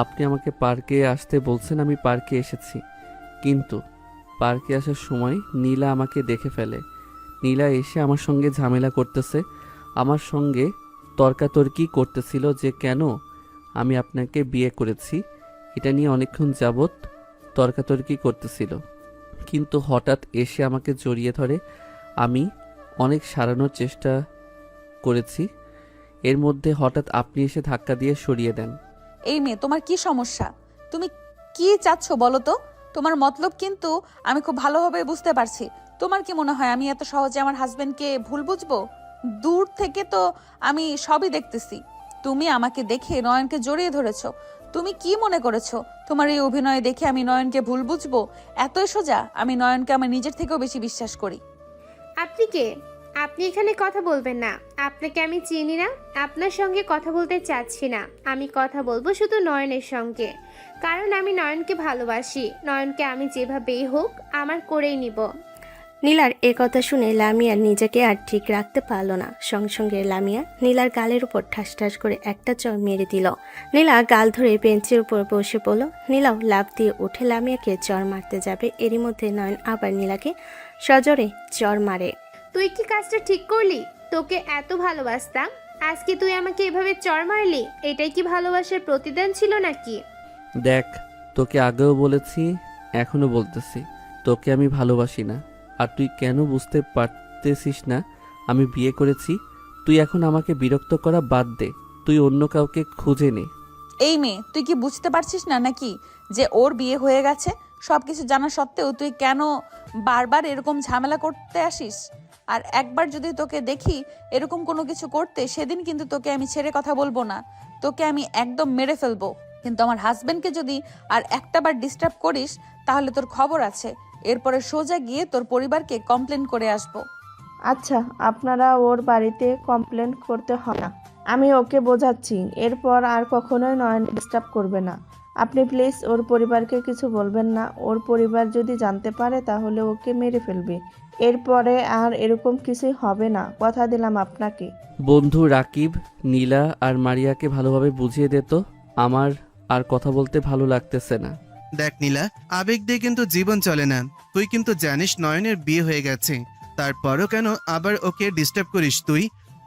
আপনি আমাকে পার্কে আসতে বলছেন, আমি পার্কে এসেছি, কিন্তু পার্কে আসার সময় নীলা আমাকে দেখে ফেলে। নীলা এসে আমার সঙ্গে ঝামেলা করতেছে, আমার সঙ্গে তর্কাতর্কি করতেছিল যে কেন আমি আপনাকে বিয়ে করেছি। এটা নিয়ে অনেকক্ষণ যাবৎ তর্কাতর্কি করতেছিল, কিন্তু হঠাৎ এসে আমাকে জড়িয়ে ধরে। আমি অনেক সারানোর চেষ্টা করেছি, এর মধ্যে হঠাৎ আপনি এসে ধাক্কা দিয়ে সরিয়ে দেন। এই মেয়ে, তোমার কি সমস্যা? তুমি কি চাচ্ছ বলো তো? তোমার মতলব কিন্তু আমি খুব ভালোভাবে বুঝতে পারছি। তোমার কি মনে হয় আমি এত সহজে আমার হাজবেন্ডকে ভুল বুঝবো? দূর থেকে তো আমি সবই দেখতেছি। তুমি আমাকে দেখে নয়নকে জড়িয়ে ধরেছো। তুমি কি মনে করেছো তোমার এই অভিনয় দেখে আমি নয়নকে ভুল বুঝবো? এতই সোজা? আমি নয়নকে আমার নিজের থেকেও বেশি বিশ্বাস করি। আপনি কে? আপনি এখানে কথা বলবেন না। আপনাকে আমি চিনি না, আপনার সঙ্গে কথা বলতে চাচ্ছি না। আমি কথা বলবো শুধু নয়নের সঙ্গে, কারণ আমি নয়নকে ভালোবাসি। নয়নকে আমি যেভাবেই হোক আমার করেই নিব। নীলার এ কথা শুনে লামিয়া নিজেকে আর ঠিক রাখতে পারল না। সঙ্গে সঙ্গে লামিয়া নীলার গালের উপর ঠাস ঠাস করে একটা চর মেরে দিল। নীলা গাল ধরে বেঞ্চের উপর বসে পড়ল। নীলাও লাফ দিয়ে উঠে লামিয়াকে চর মারতে যাবে, এরই মধ্যে নয়ন আবার নীলাকে সজোরে চর মারে। তুই কি কাজটা ঠিক করলি? তোকে এত ভালোবাসতাম, আজকে তুই আমাকে এভাবে চর মারলি? এটাই কি ভালোবাসার প্রতিদান ছিল নাকি? দেখ, তোকে আগেও বলেছি, এখনো বলতেছি, তোকে আমি ভালোবাসি না। আর তুই কেন বুঝতে পারতেছিস না আমি বিয়ে করেছি? তুই এখন আমাকে বিরক্ত করা বাদ দে, তুই অন্য কাউকে খুঁজে নে। এই মেয়ে, তুই কি বুঝতে পারছিস না নাকি যে ওর বিয়ে হয়ে গেছে? সবকিছু জানা সত্ত্বেও তুই কেন বারবার এরকম ঝামেলা করতে আসিস? আর একবার যদি তোকে দেখি এরকম কোনো কিছু করতে, সেদিন কিন্তু তোকে আমি ছেড়ে কথা বলবো না, তোকে আমি একদম মেরে ফেলবো। কিন্তু আমার হাজবেন্ডকে যদি আর একটাবার ডিস্টার্ব করিস তাহলে তোর খবর আছে। এরপরে সোজা গিয়ে তোর পরিবারকে কমপ্লেন করে আসবো। আচ্ছা, আপনারা ওর বাড়িতে কমপ্লেন করতে হয় না, আমি ওকে বোঝাচ্ছি। এরপর আর কখনোই নয়ন ডিস্টার্ব করবে না। আপনি প্লিজ ওর পরিবারকে কিছু বলবেন না। ওর পরিবার যদি জানতে পারে তাহলে ওকে মেরে ফেলবে। এরপরে আর এরকম কিছুই হবে না, কথা দিলাম আপনাকে। বন্ধু রাকিব, নীলা আর মারিয়াকে ভালোভাবে বুঝিয়ে দে তো, আমার আর কথা বলতে ভালো লাগতেছে না। দেখ নীলা, আবেগ দিয়ে কিন্তু জীবন চলে না। তুই কিন্তু জানিস নয়নের বিয়ে হয়ে গেছে, তারপরও কেন আবার ওকে ডিস্টার্ব করিস?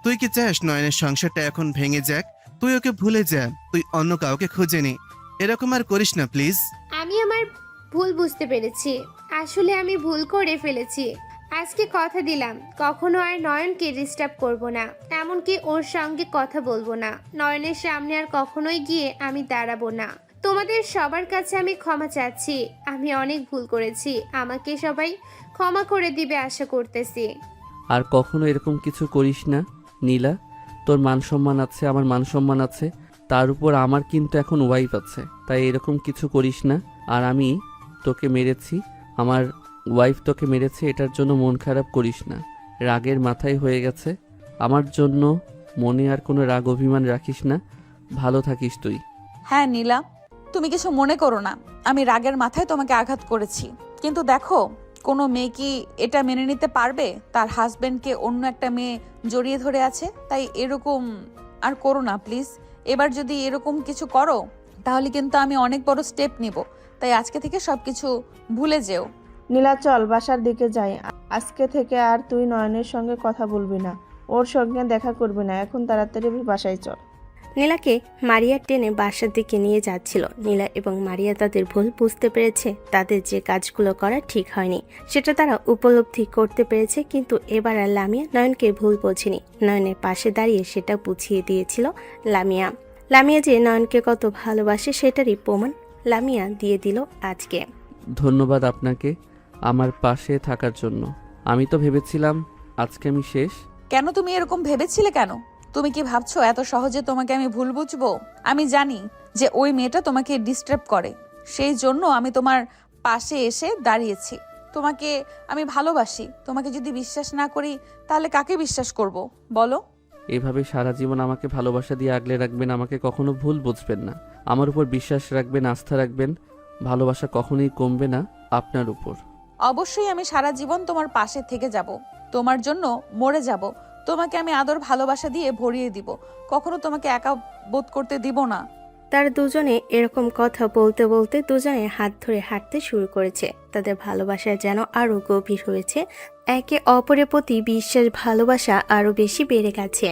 তুই কি চাস নয়নের সংসারটা এখন ভেঙে যাক? তুই ওকে ভুলে যা, তুই অন্য কাউকে খুঁজে নে। এরকম আর করিস না প্লিজ। আমি আমার ভুল বুঝতে পেরেছি। আসলে আমি ভুল করে ফেলেছি। আজকে কথা দিলাম কখনো আর নয়নকে ডিস্টার্ব করব না, এমনকি ওর সঙ্গে কথা বলবো না। নয়নের সামনে আর কখনোই গিয়ে আমি দাঁড়াবো না। তোমাদের সবার কাছে আমি ক্ষমা চাচ্ছি। আমি অনেক ভুল করেছি, আমাকে সবাই ক্ষমা করে দিবে আশা করতেছি। আর কখনো এরকম কিছু করিস না নীলা। তোর মান সম্মান আছে, আমার মান সম্মান আছে, তার উপর আমার কিন্তু এখন ওয়াইফ আছে, তাই এরকম কিছু করিস না। আর আমি তোকে মেরেছি, আমার ওয়াইফ তোকে মেরেছে, এটার জন্য মন খারাপ করিস না। রাগের মাথায় হয়ে গেছে, আমার জন্য মনে আর কোনো রাগ অভিমান রাখিস না। ভালো থাকিস তুই। হ্যাঁ নীলা, তুমি কিছু মনে করো না, আমি রাগের মাথায় তোমাকে আঘাত করেছি। কিন্তু দেখো, কোনো মেয়ে কি এটা মেনে নিতে পারবে তার হাজবেন্ডকে অন্য একটা মেয়ে জড়িয়ে ধরে আছে? তাই এরকম আর করো না প্লিজ। এবার যদি এরকম কিছু করো তাহলে কিন্তু আমি অনেক বড় স্টেপ নিব। তাই আজকে থেকে সবকিছু ভুলে যেও। নীলা চল বাসার দিকে যাই। আজকে থেকে আর তুই নয়নের সঙ্গে কথা বলবি না, ওর সঙ্গে দেখা করবি না। এখন তাড়াতাড়ি বাসায় চল। নীলাকে মারিয়া টেনে বাসার দিকে নিয়ে যাচ্ছিল। নীলা এবং মারিয়া তাদের ভুল বুঝতে পেরেছে, তাদের যে কাজগুলো করা ঠিক হয়নি সেটা তারা উপলব্ধি করতে পেরেছে। কিন্তু এবার আর লামিয়া নয়নকে ভুল বোঝেনি, নয়নের পাশে দাঁড়িয়ে সেটা বুঝিয়ে দিয়েছিল লামিয়া। লামিয়া যে নয়নকে কত ভালোবাসে সেটারই প্রমাণ লামিয়া দিয়ে দিল আজকে। ধন্যবাদ আপনাকে আমার পাশে থাকার জন্য। আমি তো ভেবেছিলাম আজকে আমি শেষ। কেন তুমি এরকম ভেবেছিলে কেন? তুমি কি ভাবছো এত সহজে তোমাকে আমি ভুল বুঝবো? আমি জানি যে ওই মেয়েটা তোমাকে ডিস্টার্ব করে, সেই জন্য আমি তোমার পাশে এসে দাঁড়িয়েছি। তোমাকে আমি ভালোবাসি। তোমাকে যদি বিশ্বাস না করি তাহলে কাকে বিশ্বাস করব বলো? এভাবে সারা জীবন আমাকে ভালোবাসা দিয়ে আগলে রাখবেন, আমাকে কখনো ভুল বুঝবেন না। আমার উপর বিশ্বাস রাখবেন, আস্থা রাখবেন। ভালোবাসা কখনোই কমবে না আপনার উপর। অবশ্যই আমি সারা জীবন তোমার পাশে থেকে যাব, তোমার জন্য মরে যাব। তোমাকে আমি আদর ভালোবাসা দিয়ে ভরিয়ে দিব, কখনো তোমাকে একা বোধ করতে দিব না। তার দুজনে এরকম কথা বলতে বলতে দুজনে হাত ধরে হাঁটতে শুরু করেছে। তাদের ভালোবাসা যেন আরো গভীর হয়েছে, একে অপরের প্রতি বিশ্বাস ভালোবাসা আরো বেশি বেড়ে গেছে।